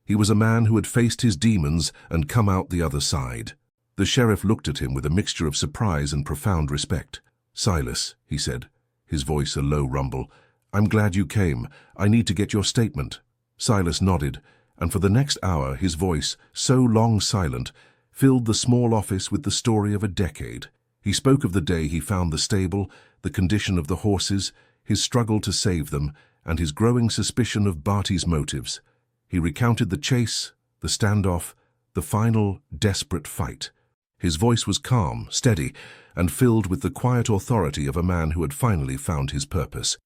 He was a man who had faced his demons and come out the other side. The sheriff looked at him with a mixture of surprise and profound respect. "Silas," he said, his voice a low rumble, "I'm glad you came. I need to get your statement." Silas nodded, and for the next hour his voice, so long silent, filled the small office with the story of a decade. He spoke of the day he found the stable, the condition of the horses, his struggle to save them, and his growing suspicion of Barty's motives. He recounted the chase, the standoff, the final, desperate fight. His voice was calm, steady, and filled with the quiet authority of a man who had finally found his purpose.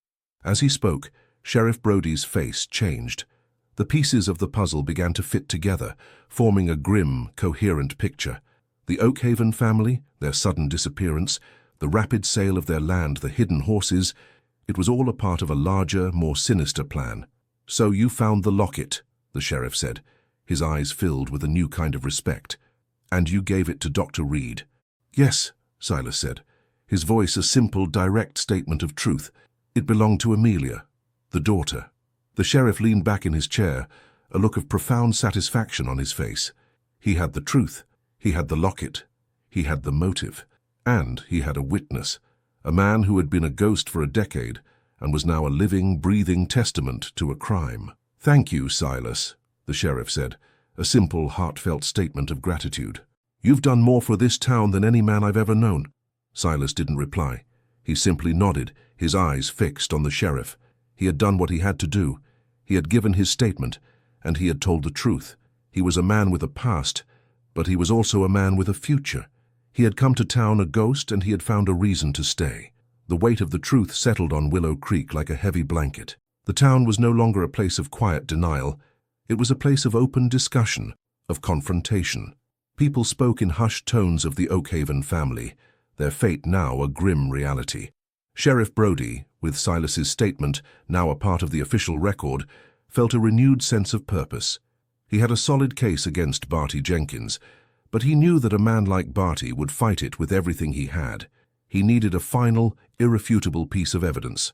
As he spoke, Sheriff Brody's face changed. The pieces of the puzzle began to fit together, forming a grim, coherent picture. The Oakhaven family, their sudden disappearance, the rapid sale of their land, the hidden horses, it was all a part of a larger, more sinister plan. "So you found the locket," the sheriff said, his eyes filled with a new kind of respect. "And you gave it to Dr. Reed." "Yes," Silas said, his voice a simple, direct statement of truth. "It belonged to Amelia, the daughter." The sheriff leaned back in his chair, a look of profound satisfaction on his face. He had the truth, he had the locket, he had the motive, and he had a witness, a man who had been a ghost for a decade and was now a living, breathing testament to a crime. "Thank you, Silas," the sheriff said, a simple, heartfelt statement of gratitude. "You've done more for this town than any man I've ever known." Silas didn't reply. He simply nodded, his eyes fixed on the sheriff. He had done what he had to do. He had given his statement, and he had told the truth. He was a man with a past, but he was also a man with a future. He had come to town a ghost, and he had found a reason to stay. The weight of the truth settled on Willow Creek like a heavy blanket. The town was no longer a place of quiet denial. It was a place of open discussion, of confrontation. People spoke in hushed tones of the Oakhaven family, their fate now a grim reality. Sheriff Brody, with Silas's statement, now a part of the official record, felt a renewed sense of purpose. He had a solid case against Barty Jenkins, but he knew that a man like Barty would fight it with everything he had. He needed a final, irrefutable piece of evidence.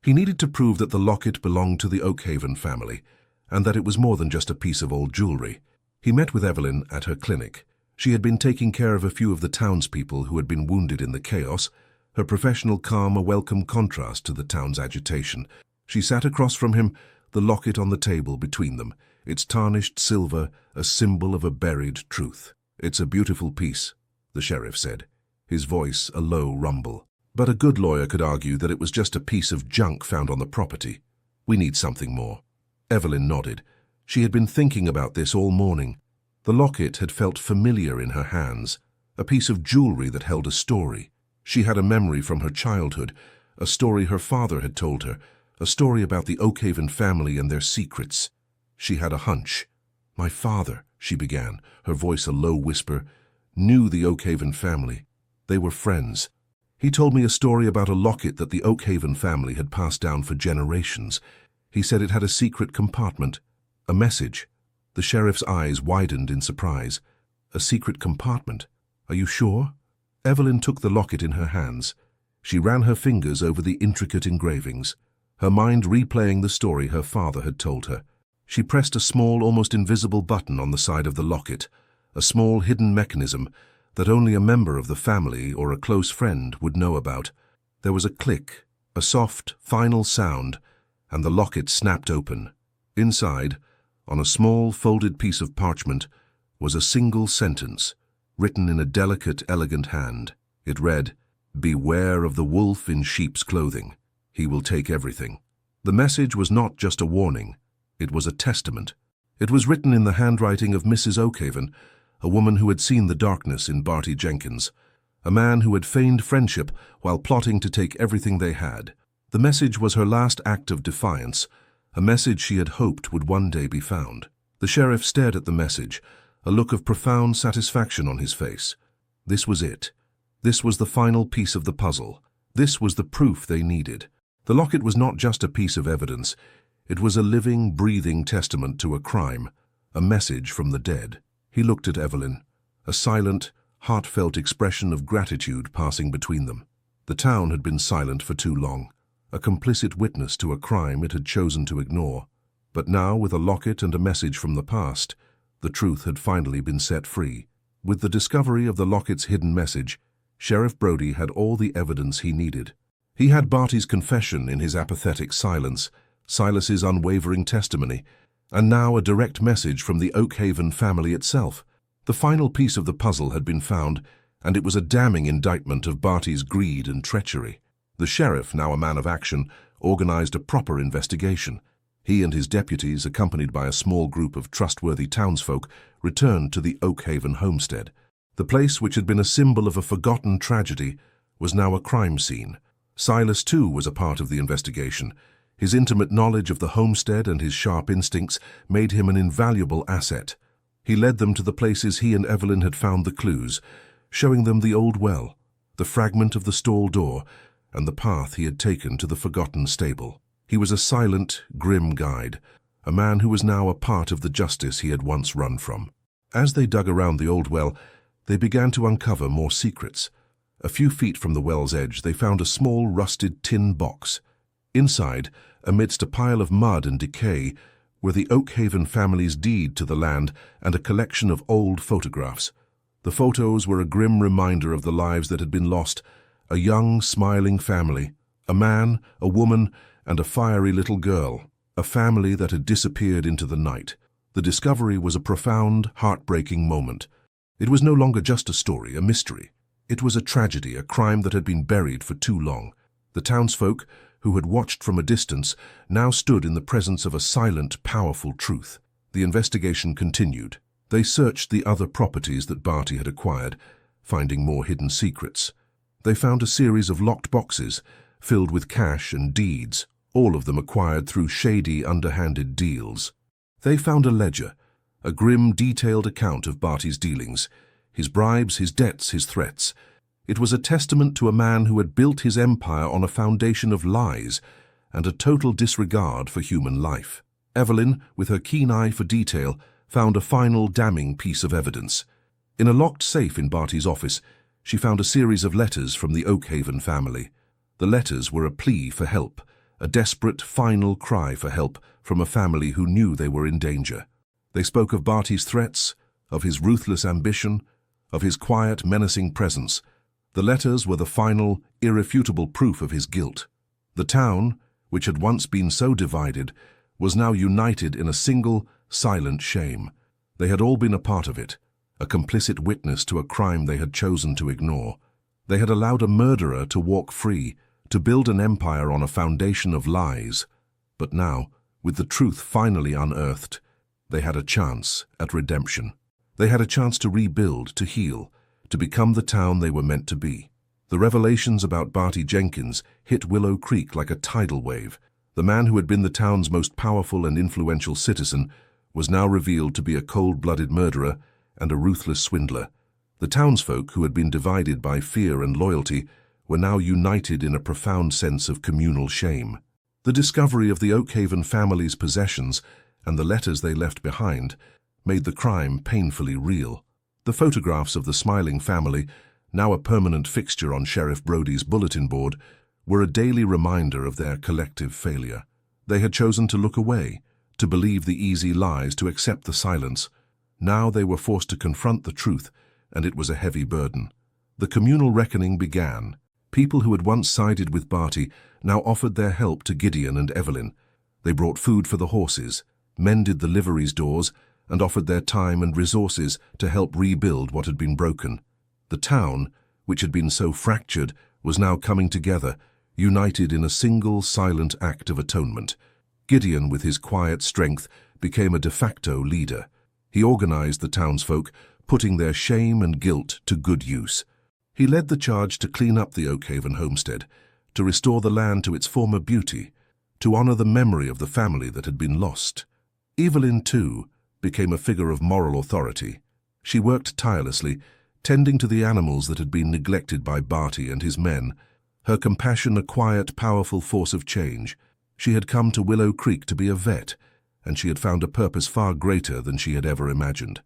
He needed to prove that the locket belonged to the Oakhaven family, and that it was more than just a piece of old jewelry. He met with Evelyn at her clinic. She had been taking care of a few of the townspeople who had been wounded in the chaos, her professional calm a welcome contrast to the town's agitation. She sat across from him, the locket on the table between them, its tarnished silver a symbol of a buried truth. "It's a beautiful piece," the sheriff said, his voice a low rumble. "But a good lawyer could argue that it was just a piece of junk found on the property. We need something more." Evelyn nodded. She had been thinking about this all morning. The locket had felt familiar in her hands, a piece of jewelry that held a story. She had a memory from her childhood, a story her father had told her, a story about the Oakhaven family and their secrets. She had a hunch. "My father," she began, her voice a low whisper, "knew the Oakhaven family. They were friends. He told me a story about a locket that the Oakhaven family had passed down for generations. He said it had a secret compartment, a message." The sheriff's eyes widened in surprise. "A secret compartment? Are you sure?" Evelyn took the locket in her hands. She ran her fingers over the intricate engravings, her mind replaying the story her father had told her. She pressed a small, almost invisible button on the side of the locket, a small hidden mechanism that only a member of the family or a close friend would know about. There was a click, a soft, final sound, and the locket snapped open. Inside, on a small, folded piece of parchment, was a single sentence, written in a delicate, elegant hand. It read, "Beware of the wolf in sheep's clothing. He will take everything." The message was not just a warning. It was a testament. It was written in the handwriting of Mrs. Oakhaven, a woman who had seen the darkness in Barty Jenkins, a man who had feigned friendship while plotting to take everything they had. The message was her last act of defiance, a message she had hoped would one day be found. The sheriff stared at the message, a look of profound satisfaction on his face. This was it. This was the final piece of the puzzle. This was the proof they needed. The locket was not just a piece of evidence. It was a living, breathing testament to a crime, a message from the dead. He looked at Evelyn, a silent, heartfelt expression of gratitude passing between them. The town had been silent for too long, a complicit witness to a crime it had chosen to ignore. But now, with a locket and a message from the past, the truth had finally been set free. With the discovery of the locket's hidden message, Sheriff Brody had all the evidence he needed. He had Barty's confession in his apathetic silence, Silas's unwavering testimony, and now a direct message from the Oakhaven family itself. The final piece of the puzzle had been found, and it was a damning indictment of Barty's greed and treachery. The sheriff, now a man of action, organized a proper investigation. He and his deputies, accompanied by a small group of trustworthy townsfolk, returned to the Oakhaven homestead. The place, which had been a symbol of a forgotten tragedy, was now a crime scene. Silas, too, was a part of the investigation. His intimate knowledge of the homestead and his sharp instincts made him an invaluable asset. He led them to the places he and Evelyn had found the clues, showing them the old well, the fragment of the stall door, and the path he had taken to the forgotten stable. He was a silent, grim guide, a man who was now a part of the justice he had once run from. As they dug around the old well, they began to uncover more secrets. A few feet from the well's edge, they found a small, rusted tin box. Inside, amidst a pile of mud and decay, were the Oakhaven family's deed to the land and a collection of old photographs. The photos were a grim reminder of the lives that had been lost, a young, smiling family, a man, a woman, and a fiery little girl, a family that had disappeared into the night. The discovery was a profound, heartbreaking moment. It was no longer just a story, a mystery. It was a tragedy, a crime that had been buried for too long. The townsfolk, who had watched from a distance, now stood in the presence of a silent, powerful truth. The investigation continued. They searched the other properties that Barty had acquired, finding more hidden secrets. They found a series of locked boxes, filled with cash and deeds, all of them acquired through shady, underhanded deals. They found a ledger, a grim, detailed account of Barty's dealings, his bribes, his debts, his threats. It was a testament to a man who had built his empire on a foundation of lies and a total disregard for human life. Evelyn, with her keen eye for detail, found a final damning piece of evidence. In a locked safe in Barty's office, she found a series of letters from the Oakhaven family. The letters were a plea for help, a desperate, final cry for help from a family who knew they were in danger. They spoke of Barty's threats, of his ruthless ambition, of his quiet, menacing presence. The letters were the final, irrefutable proof of his guilt. The town, which had once been so divided, was now united in a single, silent shame. They had all been a part of it, a complicit witness to a crime they had chosen to ignore. They had allowed a murderer to walk free, to build an empire on a foundation of lies. But now, with the truth finally unearthed, they had a chance at redemption. They had a chance to rebuild, to heal, to become the town they were meant to be. The revelations about Barty Jenkins hit Willow Creek like a tidal wave. The man who had been the town's most powerful and influential citizen was now revealed to be a cold-blooded murderer and a ruthless swindler. The townsfolk, who had been divided by fear and loyalty, were now united in a profound sense of communal shame. The discovery of the Oakhaven family's possessions and the letters they left behind made the crime painfully real. The photographs of the smiling family, now a permanent fixture on Sheriff Brody's bulletin board, were a daily reminder of their collective failure. They had chosen to look away, to believe the easy lies, to accept the silence. Now they were forced to confront the truth, and it was a heavy burden. The communal reckoning began. People who had once sided with Barty now offered their help to Gideon and Evelyn. They brought food for the horses, mended the liveries' doors, and offered their time and resources to help rebuild what had been broken. The town, which had been so fractured, was now coming together, united in a single silent act of atonement. Gideon, with his quiet strength, became a de facto leader. He organized the townsfolk, putting their shame and guilt to good use. He led the charge to clean up the Oakhaven homestead, to restore the land to its former beauty, to honor the memory of the family that had been lost. Evelyn, too, became a figure of moral authority. She worked tirelessly, tending to the animals that had been neglected by Barty and his men, Her compassion a quiet, powerful force of change. She had come to Willow Creek to be a vet, and she had found a purpose far greater than she had ever imagined.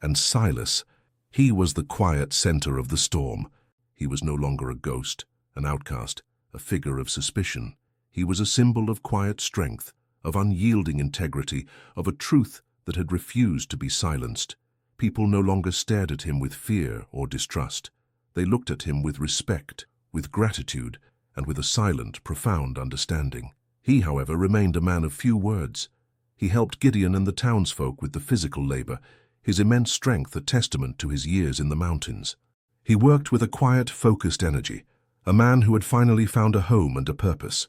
And Silas, he was the quiet center of the storm. He was no longer a ghost, an outcast, a figure of suspicion. He was a symbol of quiet strength, of unyielding integrity, of a truth that had refused to be silenced. People no longer stared at him with fear or distrust. They looked at him with respect, with gratitude, and with a silent, profound understanding. He, however, remained a man of few words. He helped Gideon and the townsfolk with the physical labor, his immense strength a testament to his years in the mountains. He worked with a quiet, focused energy, a man who had finally found a home and a purpose.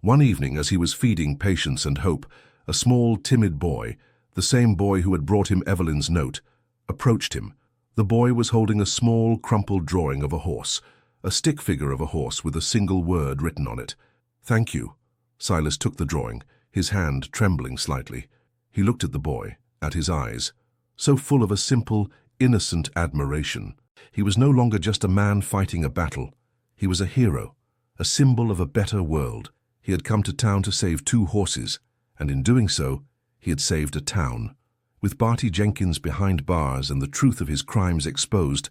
One evening, as he was feeding patience and hope, a small, timid boy, the same boy who had brought him Evelyn's note, approached him. The boy was holding a small, crumpled drawing of a horse, a stick figure of a horse with a single word written on it. "Thank you." Silas took the drawing, his hand trembling slightly. He looked at the boy, at his eyes, so full of a simple, innocent admiration. He was no longer just a man fighting a battle. He was a hero, a symbol of a better world. He had come to town to save 2 horses, and in doing so, he had saved a town. With Barty Jenkins behind bars and the truth of his crimes exposed,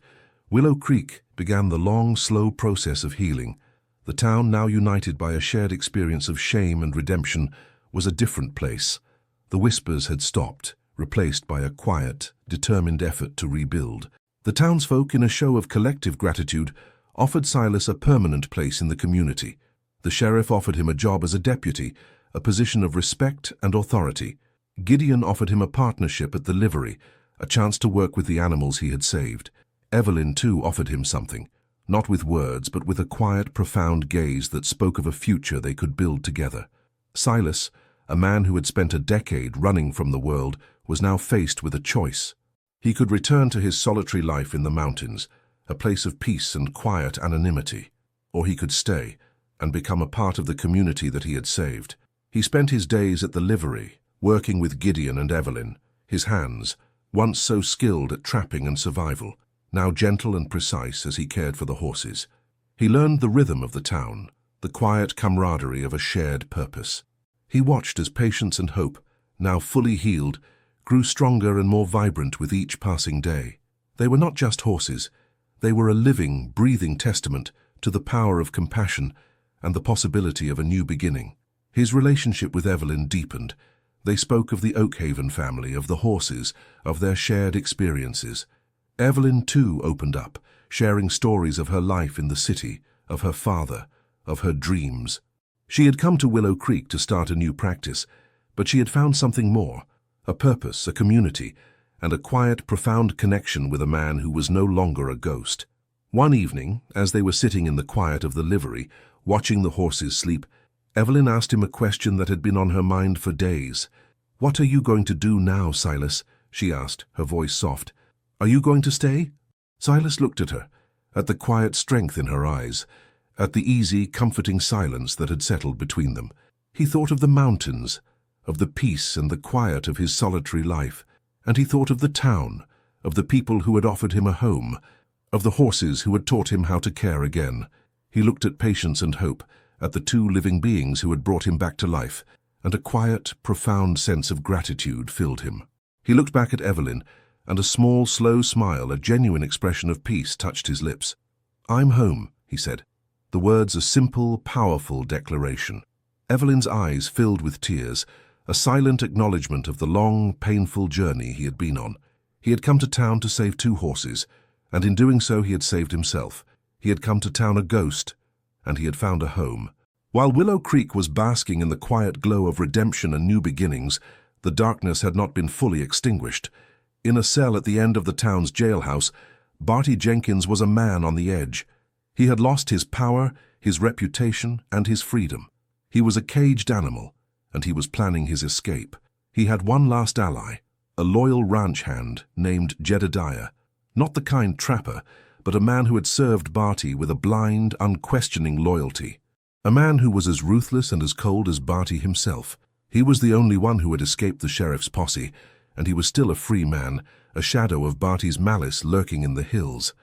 Willow Creek began the long, slow process of healing. The town, now united by a shared experience of shame and redemption, was a different place. The whispers had stopped, replaced by a quiet, determined effort to rebuild. The townsfolk, in a show of collective gratitude, offered Silas a permanent place in the community. The sheriff offered him a job as a deputy, a position of respect and authority. Gideon offered him a partnership at the livery, a chance to work with the animals he had saved. Evelyn, too, offered him something, not with words, but with a quiet, profound gaze that spoke of a future they could build together. Silas, a man who had spent a decade running from the world, was now faced with a choice. He could return to his solitary life in the mountains, a place of peace and quiet anonymity, or he could stay and become a part of the community that he had saved. He spent his days at the livery, working with Gideon and Evelyn, his hands, once so skilled at trapping and survival, now gentle and precise as he cared for the horses. He learned the rhythm of the town, the quiet camaraderie of a shared purpose. He watched as patience and hope, now fully healed, grew stronger and more vibrant with each passing day. They were not just horses. They were a living, breathing testament to the power of compassion and the possibility of a new beginning. His relationship with Evelyn deepened. They spoke of the Oakhaven family, of the horses, of their shared experiences. Evelyn, too, opened up, sharing stories of her life in the city, of her father, of her dreams. She had come to Willow Creek to start a new practice, but she had found something more, a purpose, a community, and a quiet, profound connection with a man who was no longer a ghost. One evening, as they were sitting in the quiet of the livery, watching the horses sleep, Evelyn asked him a question that had been on her mind for days. "What are you going to do now, Silas?" she asked, her voice soft. "Are you going to stay?" Silas looked at her, at the quiet strength in her eyes, at the easy, comforting silence that had settled between them. He thought of the mountains, of the peace and the quiet of his solitary life, and he thought of the town, of the people who had offered him a home, of the horses who had taught him how to care again. He looked at patience and hope, at the 2 living beings who had brought him back to life, and a quiet, profound sense of gratitude filled him. He looked back at Evelyn, and a small, slow smile, a genuine expression of peace, touched his lips. "I'm home," he said. The words a simple, powerful declaration. Evelyn's eyes filled with tears, a silent acknowledgement of the long, painful journey he had been on. He had come to town to save 2 horses, and in doing so he had saved himself. He had come to town a ghost, and he had found a home. While Willow Creek was basking in the quiet glow of redemption and new beginnings, the darkness had not been fully extinguished. In a cell at the end of the town's jailhouse, Barty Jenkins was a man on the edge. He had lost his power, his reputation, and his freedom. He was a caged animal, and he was planning his escape. He had one last ally, a loyal ranch hand named Jedediah, not the kind trapper, but a man who had served Barty with a blind, unquestioning loyalty. A man who was as ruthless and as cold as Barty himself. He was the only one who had escaped the sheriff's posse, and he was still a free man, a shadow of Barty's malice lurking in the hills.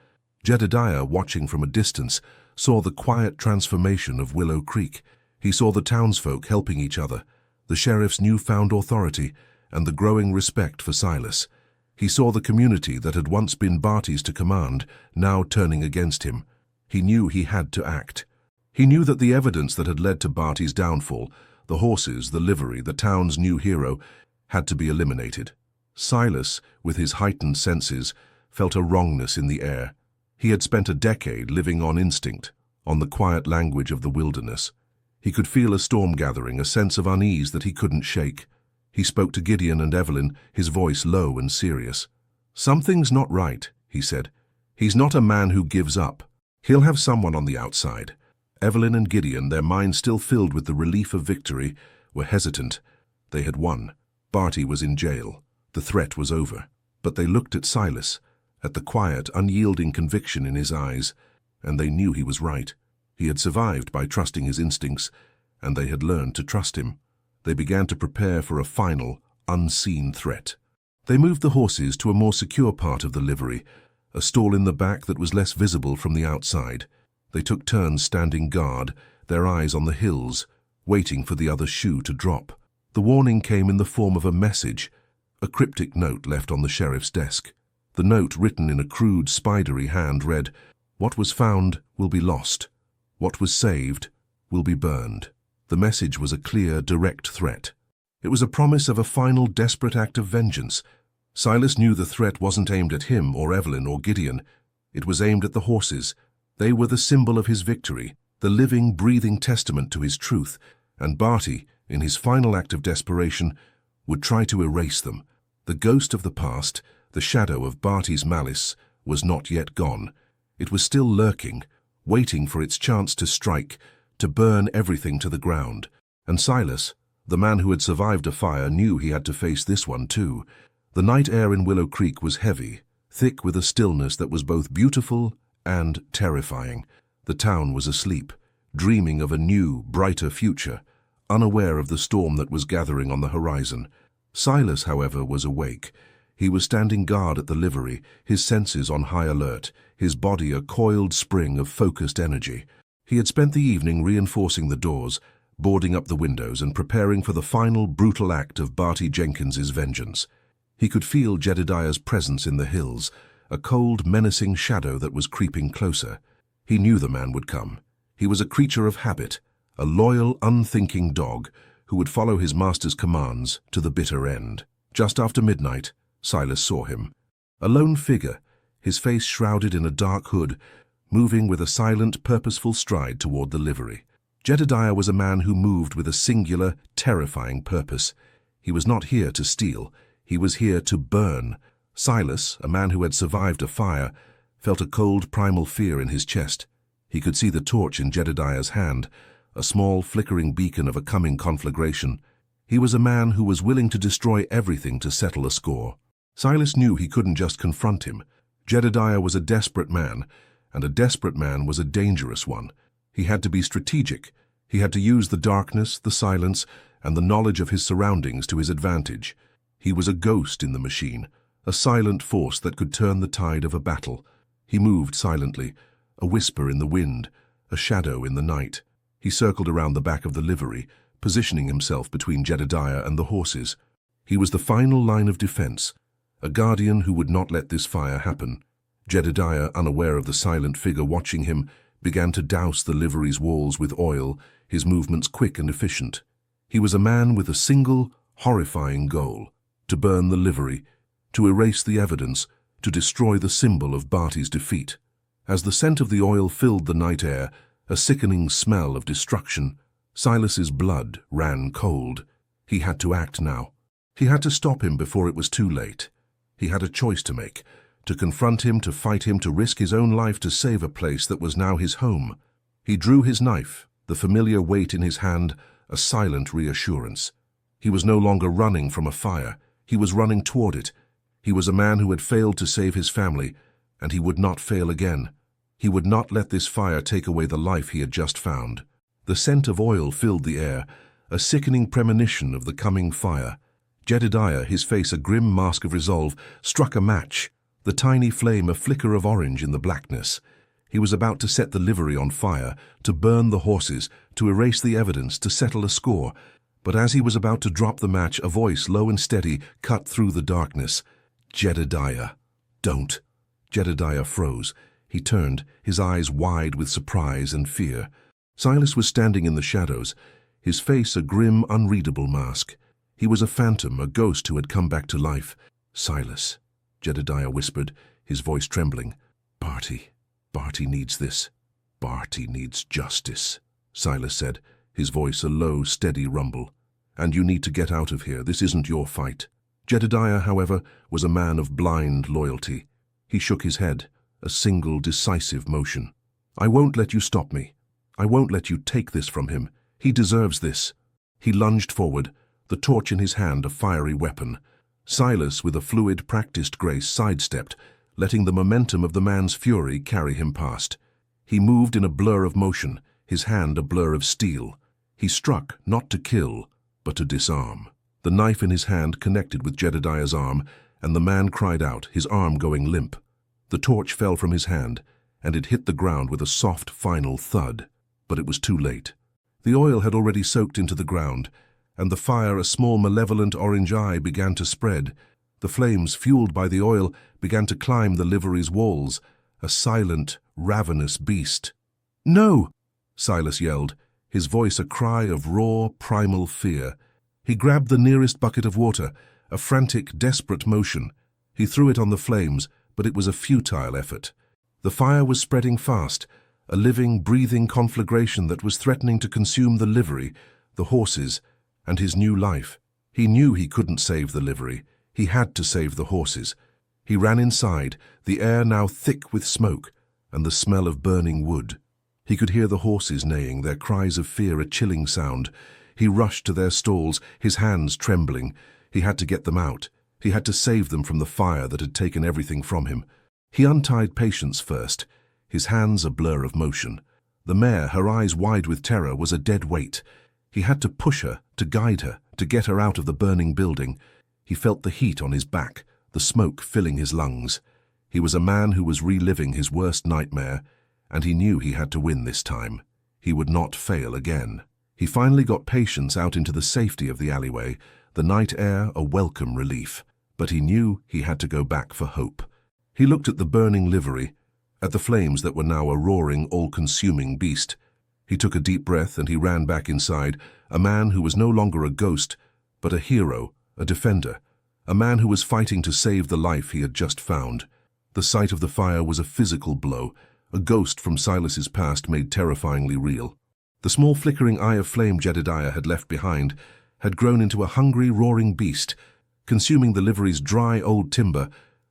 Jedediah, watching from a distance, saw the quiet transformation of Willow Creek. He saw the townsfolk helping each other, the sheriff's newfound authority, and the growing respect for Silas. He saw the community that had once been Barty's to command, now turning against him. He knew he had to act. He knew that the evidence that had led to Barty's downfall, the horses, the livery, the town's new hero, had to be eliminated. Silas, with his heightened senses, felt a wrongness in the air. He had spent a decade living on instinct, on the quiet language of the wilderness. He could feel a storm gathering, a sense of unease that he couldn't shake. He spoke to Gideon and Evelyn, his voice low and serious. "Something's not right," he said. "He's not a man who gives up. He'll have someone on the outside." Evelyn and Gideon, their minds still filled with the relief of victory, were hesitant. They had won. Barty was in jail. The threat was over. But they looked at Silas, at the quiet, unyielding conviction in his eyes, and they knew he was right. He had survived by trusting his instincts, and they had learned to trust him. They began to prepare for a final, unseen threat. They moved the horses to a more secure part of the livery, a stall in the back that was less visible from the outside. They took turns standing guard, their eyes on the hills, waiting for the other shoe to drop. The warning came in the form of a message, a cryptic note left on the sheriff's desk. The note, written in a crude, spidery hand, read, "What was found will be lost. What was saved will be burned." The message was a clear, direct threat. It was a promise of a final, desperate act of vengeance. Silas knew the threat wasn't aimed at him or Evelyn or Gideon. It was aimed at the horses. They were the symbol of his victory, the living, breathing testament to his truth, and Barty, in his final act of desperation, would try to erase them. The ghost of the past, the shadow of Barty's malice, was not yet gone. It was still lurking, waiting for its chance to strike, to burn everything to the ground. And Silas, the man who had survived a fire, knew he had to face this one too. The night air in Willow Creek was heavy, thick with a stillness that was both beautiful and terrifying. The town was asleep, dreaming of a new, brighter future, unaware of the storm that was gathering on the horizon. Silas, however, was awake. He was standing guard at the livery, his senses on high alert, his body a coiled spring of focused energy. He had spent the evening reinforcing the doors, boarding up the windows, and preparing for the final brutal act of Barty Jenkins's vengeance. He could feel Jedediah's presence in the hills, a cold, menacing shadow that was creeping closer. He knew the man would come. He was a creature of habit, a loyal, unthinking dog who would follow his master's commands to the bitter end. Just after midnight, Silas saw him. A lone figure, his face shrouded in a dark hood, moving with a silent, purposeful stride toward the livery. Jedediah was a man who moved with a singular, terrifying purpose. He was not here to steal. He was here to burn. Silas, a man who had survived a fire, felt a cold, primal fear in his chest. He could see the torch in Jedediah's hand, a small, flickering beacon of a coming conflagration. He was a man who was willing to destroy everything to settle a score. Silas knew he couldn't just confront him. Jedediah was a desperate man, and a desperate man was a dangerous one. He had to be strategic. He had to use the darkness, the silence, and the knowledge of his surroundings to his advantage. He was a ghost in the machine, a silent force that could turn the tide of a battle. He moved silently, a whisper in the wind, a shadow in the night. He circled around the back of the livery, positioning himself between Jedediah and the horses. He was the final line of defense, a guardian who would not let this fire happen. Jedediah, unaware of the silent figure watching him, began to douse the livery's walls with oil, his movements quick and efficient. He was a man with a single, horrifying goal: to burn the livery, to erase the evidence, to destroy the symbol of Barty's defeat. As the scent of the oil filled the night air, a sickening smell of destruction, Silas's blood ran cold. He had to act now. He had to stop him before it was too late. He had a choice to make: to confront him, to fight him, to risk his own life to save a place that was now his home. He drew his knife, the familiar weight in his hand, a silent reassurance. He was no longer running from a fire. He was running toward it. He was a man who had failed to save his family, and he would not fail again. He would not let this fire take away the life he had just found. The scent of oil filled the air, a sickening premonition of the coming fire. Jedediah, his face a grim mask of resolve, struck a match, the tiny flame a flicker of orange in the blackness. He was about to set the livery on fire, to burn the horses, to erase the evidence, to settle a score. But as he was about to drop the match, a voice, low and steady, cut through the darkness. "Jedediah, don't." Jedediah froze. He turned, his eyes wide with surprise and fear. Silas was standing in the shadows, his face a grim, unreadable mask. He was a phantom, a ghost who had come back to life. "Silas," Jedediah whispered, his voice trembling. Barty needs this. Barty needs justice," Silas said, his voice a low, steady rumble. "And you need to get out of here. This isn't your fight." Jedediah, however, was a man of blind loyalty. He shook his head, a single decisive motion. "I won't let you stop me. I won't let you take this from him. He deserves this." He lunged forward, the torch in his hand a fiery weapon. Silas, with a fluid, practiced grace, sidestepped, letting the momentum of the man's fury carry him past. He moved in a blur of motion, his hand a blur of steel. He struck, not to kill, but to disarm. The knife in his hand connected with Jedediah's arm, and the man cried out, his arm going limp. The torch fell from his hand, and it hit the ground with a soft, final thud. But it was too late. The oil had already soaked into the ground, and the fire, a small malevolent orange eye, began to spread. The flames, fueled by the oil, began to climb the livery's walls, a silent, ravenous beast. "No!" Silas yelled, his voice a cry of raw, primal fear. He grabbed the nearest bucket of water, a frantic, desperate motion. He threw it on the flames, but it was a futile effort. The fire was spreading fast, a living, breathing conflagration that was threatening to consume the livery, the horses, and his new life. He knew he couldn't save the livery. He had to save the horses. He ran inside, the air now thick with smoke and the smell of burning wood. He could hear the horses neighing, their cries of fear a chilling sound. He rushed to their stalls, his hands trembling. He had to get them out. He had to save them from the fire that had taken everything from him. He untied Patience first, his hands a blur of motion. The mare, her eyes wide with terror, was a dead weight. He had to push her, to guide her, to get her out of the burning building. He felt the heat on his back, the smoke filling his lungs. He was a man who was reliving his worst nightmare, and he knew he had to win this time. He would not fail again. He finally got Patience out into the safety of the alleyway, the night air a welcome relief. But he knew he had to go back for hope. He looked at the burning livery, at the flames that were now a roaring, all-consuming beast. He took a deep breath and he ran back inside, a man who was no longer a ghost, but a hero, a defender, a man who was fighting to save the life he had just found. The sight of the fire was a physical blow, a ghost from Silas's past made terrifyingly real. The small flickering eye of flame Jedediah had left behind had grown into a hungry, roaring beast, consuming the livery's dry old timber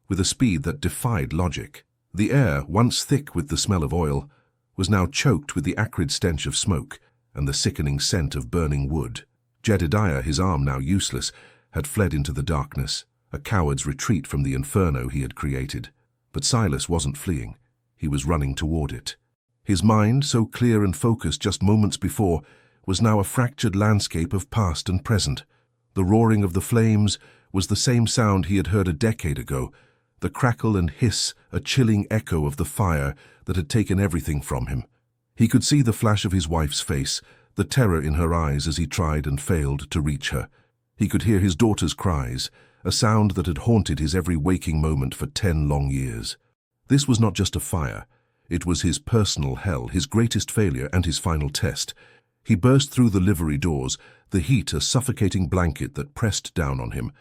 with a speed that defied logic. The air, once thick with the smell of oil, was now choked with the acrid stench of smoke and the sickening scent of burning wood. Jedediah, his arm now useless, had fled into the darkness, a coward's retreat from the inferno he had created. But Silas wasn't fleeing. He was running toward it. His mind, so clear and focused just moments before, was now a fractured landscape of past and present. The roaring of the flames was the same sound he had heard a decade ago, the crackle and hiss a chilling echo of the fire that had taken everything from him. He could see the flash of his wife's face, the terror in her eyes as he tried and failed to reach her. He could hear his daughter's cries, a sound that had haunted his every waking moment for 10 long years. This was not just a fire. It was his personal hell, his greatest failure and his final test. He burst through the livery doors, the heat a suffocating blanket that pressed down on him.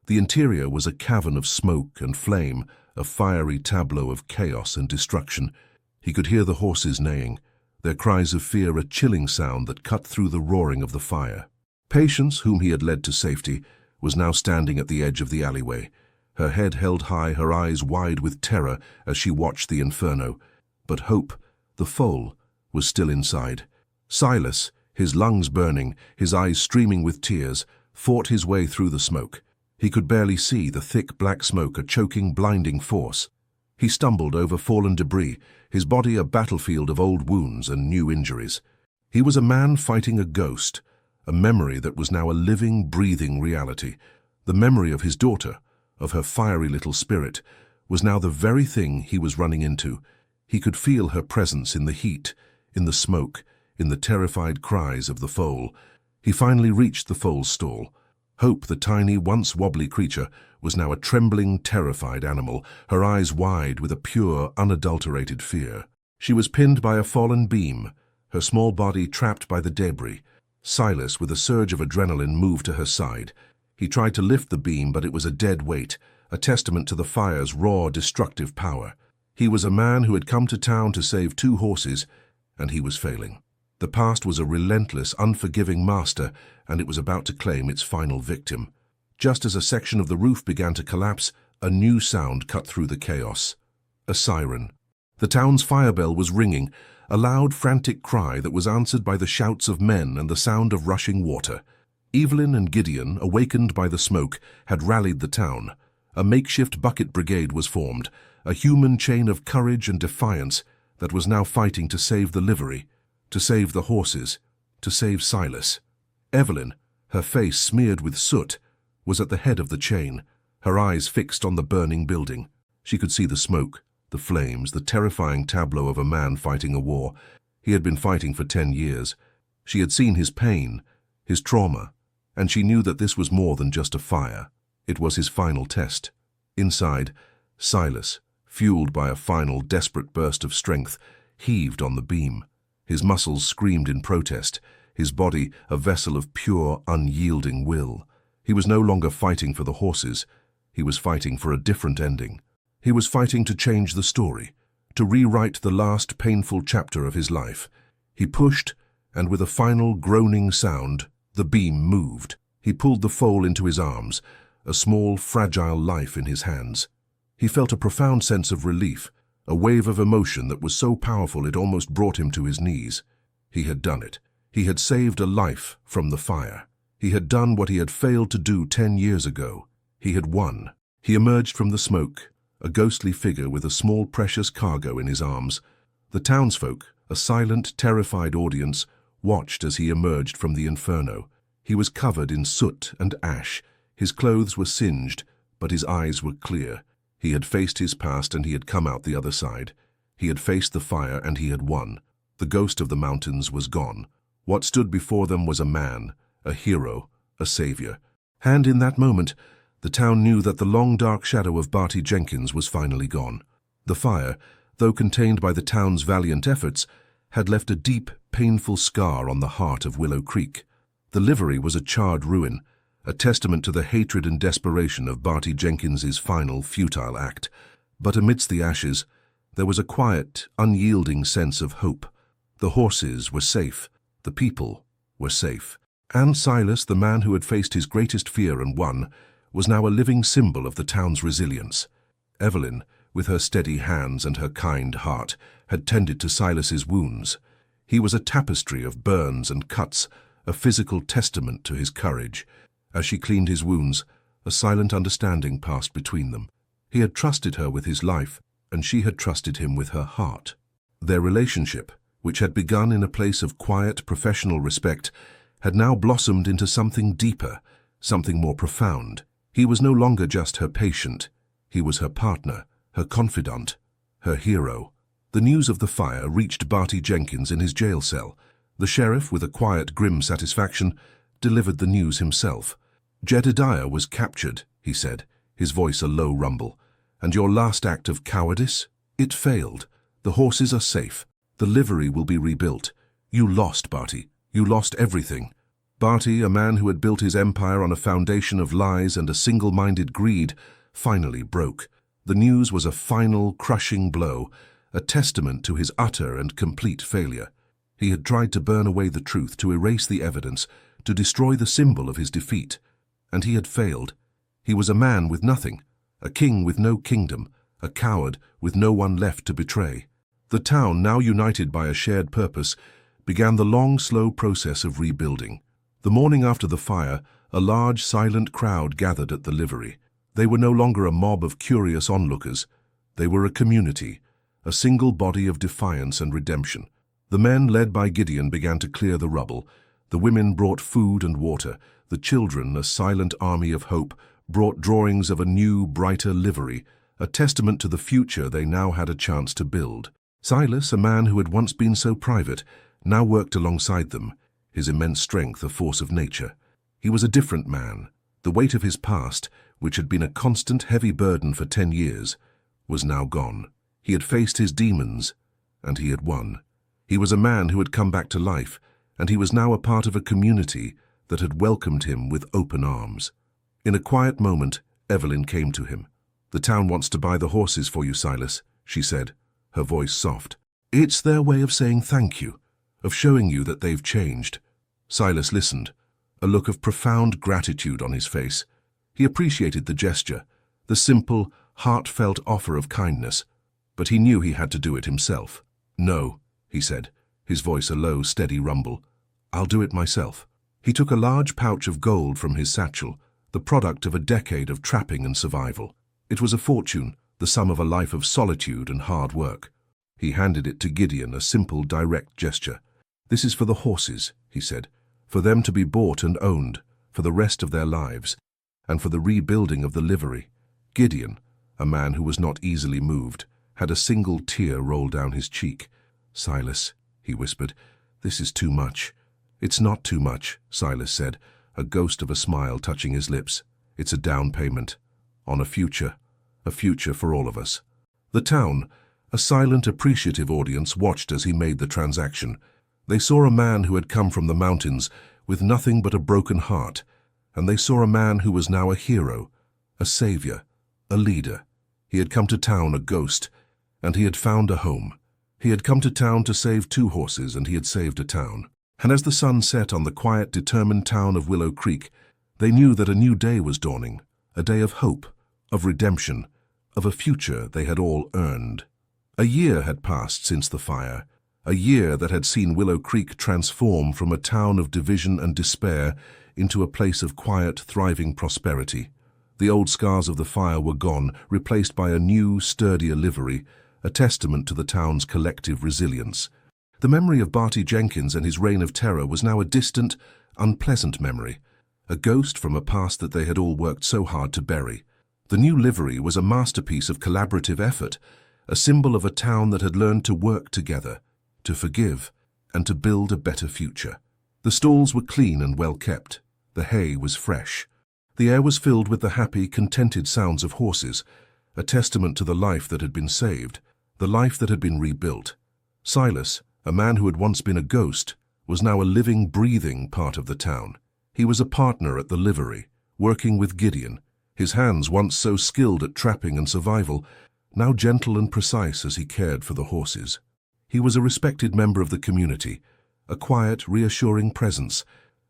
The interior was a cavern of smoke and flame, a fiery tableau of chaos and destruction. He could hear the horses neighing, their cries of fear a chilling sound that cut through the roaring of the fire. Patience, whom he had led to safety, was now standing at the edge of the alleyway, her head held high, her eyes wide with terror as she watched the inferno. But Hope, the foal, was still inside. Silas, his lungs burning, his eyes streaming with tears, fought his way through the smoke. He could barely see the thick black smoke, a choking, blinding force. He stumbled over fallen debris, his body a battlefield of old wounds and new injuries. He was a man fighting a ghost, a memory that was now a living, breathing reality. The memory of his daughter, of her fiery little spirit, was now the very thing he was running into. He could feel her presence in the heat, in the smoke, in the terrified cries of the foal. He finally reached the foal's stall. Hope, the tiny, once wobbly creature, was now a trembling, terrified animal, her eyes wide with a pure, unadulterated fear. She was pinned by a fallen beam, her small body trapped by the debris. Silas, with a surge of adrenaline, moved to her side. He tried to lift the beam, but it was a dead weight, a testament to the fire's raw, destructive power. He was a man who had come to town to save 2 horses, and he was failing. The past was a relentless, unforgiving master, and it was about to claim its final victim. Just as a section of the roof began to collapse, a new sound cut through the chaos. A siren. The town's fire bell was ringing, a loud, frantic cry that was answered by the shouts of men and the sound of rushing water. Evelyn and Gideon, awakened by the smoke, had rallied the town. A makeshift bucket brigade was formed, a human chain of courage and defiance that was now fighting to save the livery, to save the horses, to save Silas. Evelyn, her face smeared with soot, was at the head of the chain, her eyes fixed on the burning building. She could see the smoke, the flames, the terrifying tableau of a man fighting a war. He had been fighting for 10 years. She had seen his pain, his trauma, and she knew that this was more than just a fire. It was his final test. Inside, Silas, fueled by a final, desperate burst of strength, heaved on the beam. His muscles screamed in protest, his body a vessel of pure, unyielding will. He was no longer fighting for the horses. He was fighting for a different ending. He was fighting to change the story, to rewrite the last painful chapter of his life. He pushed, and with a final groaning sound, the beam moved. He pulled the foal into his arms, a small, fragile life in his hands. He felt a profound sense of relief, a wave of emotion that was so powerful it almost brought him to his knees. He had done it. He had saved a life from the fire. He had done what he had failed to do 10 years ago. He had won. He emerged from the smoke, a ghostly figure with a small precious cargo in his arms. The townsfolk, a silent, terrified audience, watched as he emerged from the inferno. He was covered in soot and ash. His clothes were singed, but his eyes were clear. He had faced his past and he had come out the other side. He had faced the fire and he had won. The ghost of the mountains was gone. What stood before them was a man, a hero, a savior. And in that moment, the town knew that the long dark shadow of Barty Jenkins was finally gone. The fire, though contained by the town's valiant efforts, had left a deep, painful scar on the heart of Willow Creek. The livery was a charred ruin, a testament to the hatred and desperation of Barty Jenkins's final, futile act. But amidst the ashes, there was a quiet, unyielding sense of hope. The horses were safe. The people were safe. And Silas, the man who had faced his greatest fear and won, was now a living symbol of the town's resilience. Evelyn, with her steady hands and her kind heart, had tended to Silas's wounds. He was a tapestry of burns and cuts, a physical testament to his courage. As she cleaned his wounds, a silent understanding passed between them. He had trusted her with his life, and she had trusted him with her heart. Their relationship, which had begun in a place of quiet, professional respect, had now blossomed into something deeper, something more profound. He was no longer just her patient. He was her partner, her confidant, her hero. The news of the fire reached Barty Jenkins in his jail cell. The sheriff, with a quiet, grim satisfaction, delivered the news himself. "Jedediah was captured," he said, his voice a low rumble. "And your last act of cowardice? It failed. The horses are safe. The livery will be rebuilt. You lost, Barty. You lost everything." Barty, a man who had built his empire on a foundation of lies and a single-minded greed, finally broke. The news was a final, crushing blow, a testament to his utter and complete failure. He had tried to burn away the truth, to erase the evidence, to destroy the symbol of his defeat. And he had failed. He was a man with nothing, a king with no kingdom, a coward with no one left to betray. The town, now united by a shared purpose, began the long, slow process of rebuilding. The morning after the fire, a large, silent crowd gathered at the livery. They were no longer a mob of curious onlookers. They were a community, a single body of defiance and redemption. The men, led by Gideon, began to clear the rubble. The women brought food and water. The children, a silent army of hope, brought drawings of a new, brighter livery, a testament to the future they now had a chance to build. Silas, a man who had once been so private, now worked alongside them, his immense strength a force of nature. He was a different man. The weight of his past, which had been a constant heavy burden for 10 years, was now gone. He had faced his demons, and he had won. He was a man who had come back to life, and he was now a part of a community that had welcomed him with open arms. In a quiet moment, Evelyn came to him. "The town wants to buy the horses for you, Silas," she said, her voice soft. "It's their way of saying thank you, of showing you that they've changed." Silas listened, a look of profound gratitude on his face. He appreciated the gesture, the simple, heartfelt offer of kindness, but he knew he had to do it himself. "No," he said, his voice a low, steady rumble. "I'll do it myself." He took a large pouch of gold from his satchel, the product of a decade of trapping and survival. It was a fortune, the sum of a life of solitude and hard work. He handed it to Gideon, a simple, direct gesture. "This is for the horses," he said, "for them to be bought and owned, for the rest of their lives, and for the rebuilding of the livery." Gideon, a man who was not easily moved, had a single tear roll down his cheek. "Silas," he whispered, "this is too much." "It's not too much," Silas said, a ghost of a smile touching his lips. "It's a down payment on a future for all of us." The town, a silent, appreciative audience, watched as he made the transaction. They saw a man who had come from the mountains with nothing but a broken heart, and they saw a man who was now a hero, a savior, a leader. He had come to town a ghost, and he had found a home. He had come to town to save 2 horses, and he had saved a town. And as the sun set on the quiet, determined town of Willow Creek, they knew that a new day was dawning, a day of hope, of redemption, of a future they had all earned. A year had passed since the fire, a year that had seen Willow Creek transform from a town of division and despair into a place of quiet, thriving prosperity. The old scars of the fire were gone, replaced by a new, sturdier livery, a testament to the town's collective resilience. The memory of Barty Jenkins and his reign of terror was now a distant, unpleasant memory, a ghost from a past that they had all worked so hard to bury. The new livery was a masterpiece of collaborative effort, a symbol of a town that had learned to work together, to forgive, and to build a better future. The stalls were clean and well kept. The hay was fresh. The air was filled with the happy, contented sounds of horses, a testament to the life that had been saved, the life that had been rebuilt. Silas, a man who had once been a ghost, was now a living, breathing part of the town. He was a partner at the livery, working with Gideon, his hands once so skilled at trapping and survival, now gentle and precise as he cared for the horses. He was a respected member of the community, a quiet, reassuring presence,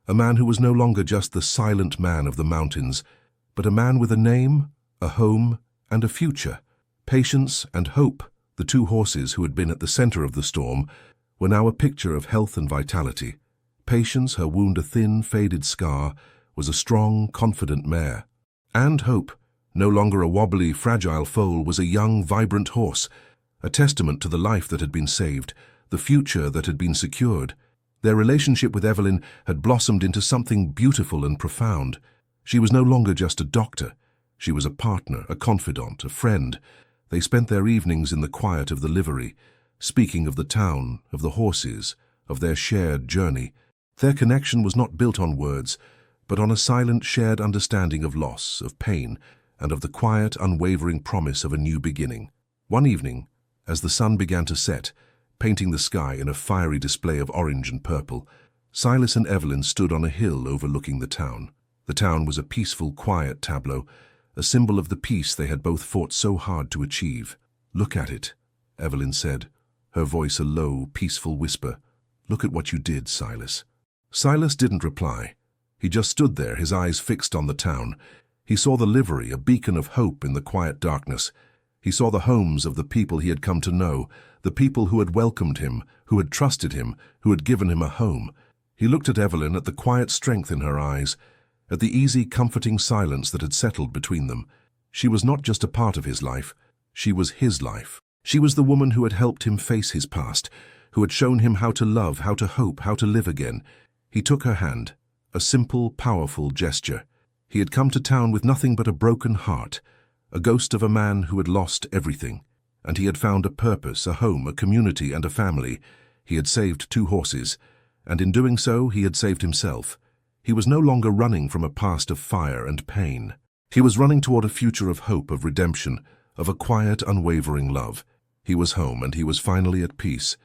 a man who was no longer just the silent man of the mountains, but a man with a name, a home, and a future. Patience and hope, the 2 horses who had been at the center of the storm, were now a picture of health and vitality. Patience, her wound a thin, faded scar, was a strong, confident mare. And Hope, no longer a wobbly, fragile foal, was a young, vibrant horse, a testament to the life that had been saved, the future that had been secured. Their relationship with Evelyn had blossomed into something beautiful and profound. She was no longer just a doctor. She was a partner, a confidant, a friend. They spent their evenings in the quiet of the livery, speaking of the town, of the horses, of their shared journey. Their connection was not built on words, but on a silent, shared understanding of loss, of pain, and of the quiet, unwavering promise of a new beginning. One evening, as the sun began to set, painting the sky in a fiery display of orange and purple, Silas and Evelyn stood on a hill overlooking the town. The town was a peaceful, quiet tableau, a symbol of the peace they had both fought so hard to achieve. "Look at it," Evelyn said, her voice a low, peaceful whisper. "Look at what you did, Silas." Silas didn't reply. He just stood there, his eyes fixed on the town. He saw the livery, a beacon of hope in the quiet darkness. He saw the homes of the people he had come to know, the people who had welcomed him, who had trusted him, who had given him a home. He looked at Evelyn, at the quiet strength in her eyes, at the easy, comforting silence that had settled between them. She was not just a part of his life, she was his life. She was the woman who had helped him face his past, who had shown him how to love, how to hope, how to live again. He took her hand, a simple, powerful gesture. He had come to town with nothing but a broken heart, a ghost of a man who had lost everything. and he had found a purpose, a home, a community, and a family. He had saved 2 horses, and in doing so he had saved himself. He was no longer running from a past of fire and pain. He was running toward a future of hope, of redemption, of a quiet, unwavering love. He was home, and he was finally at peace.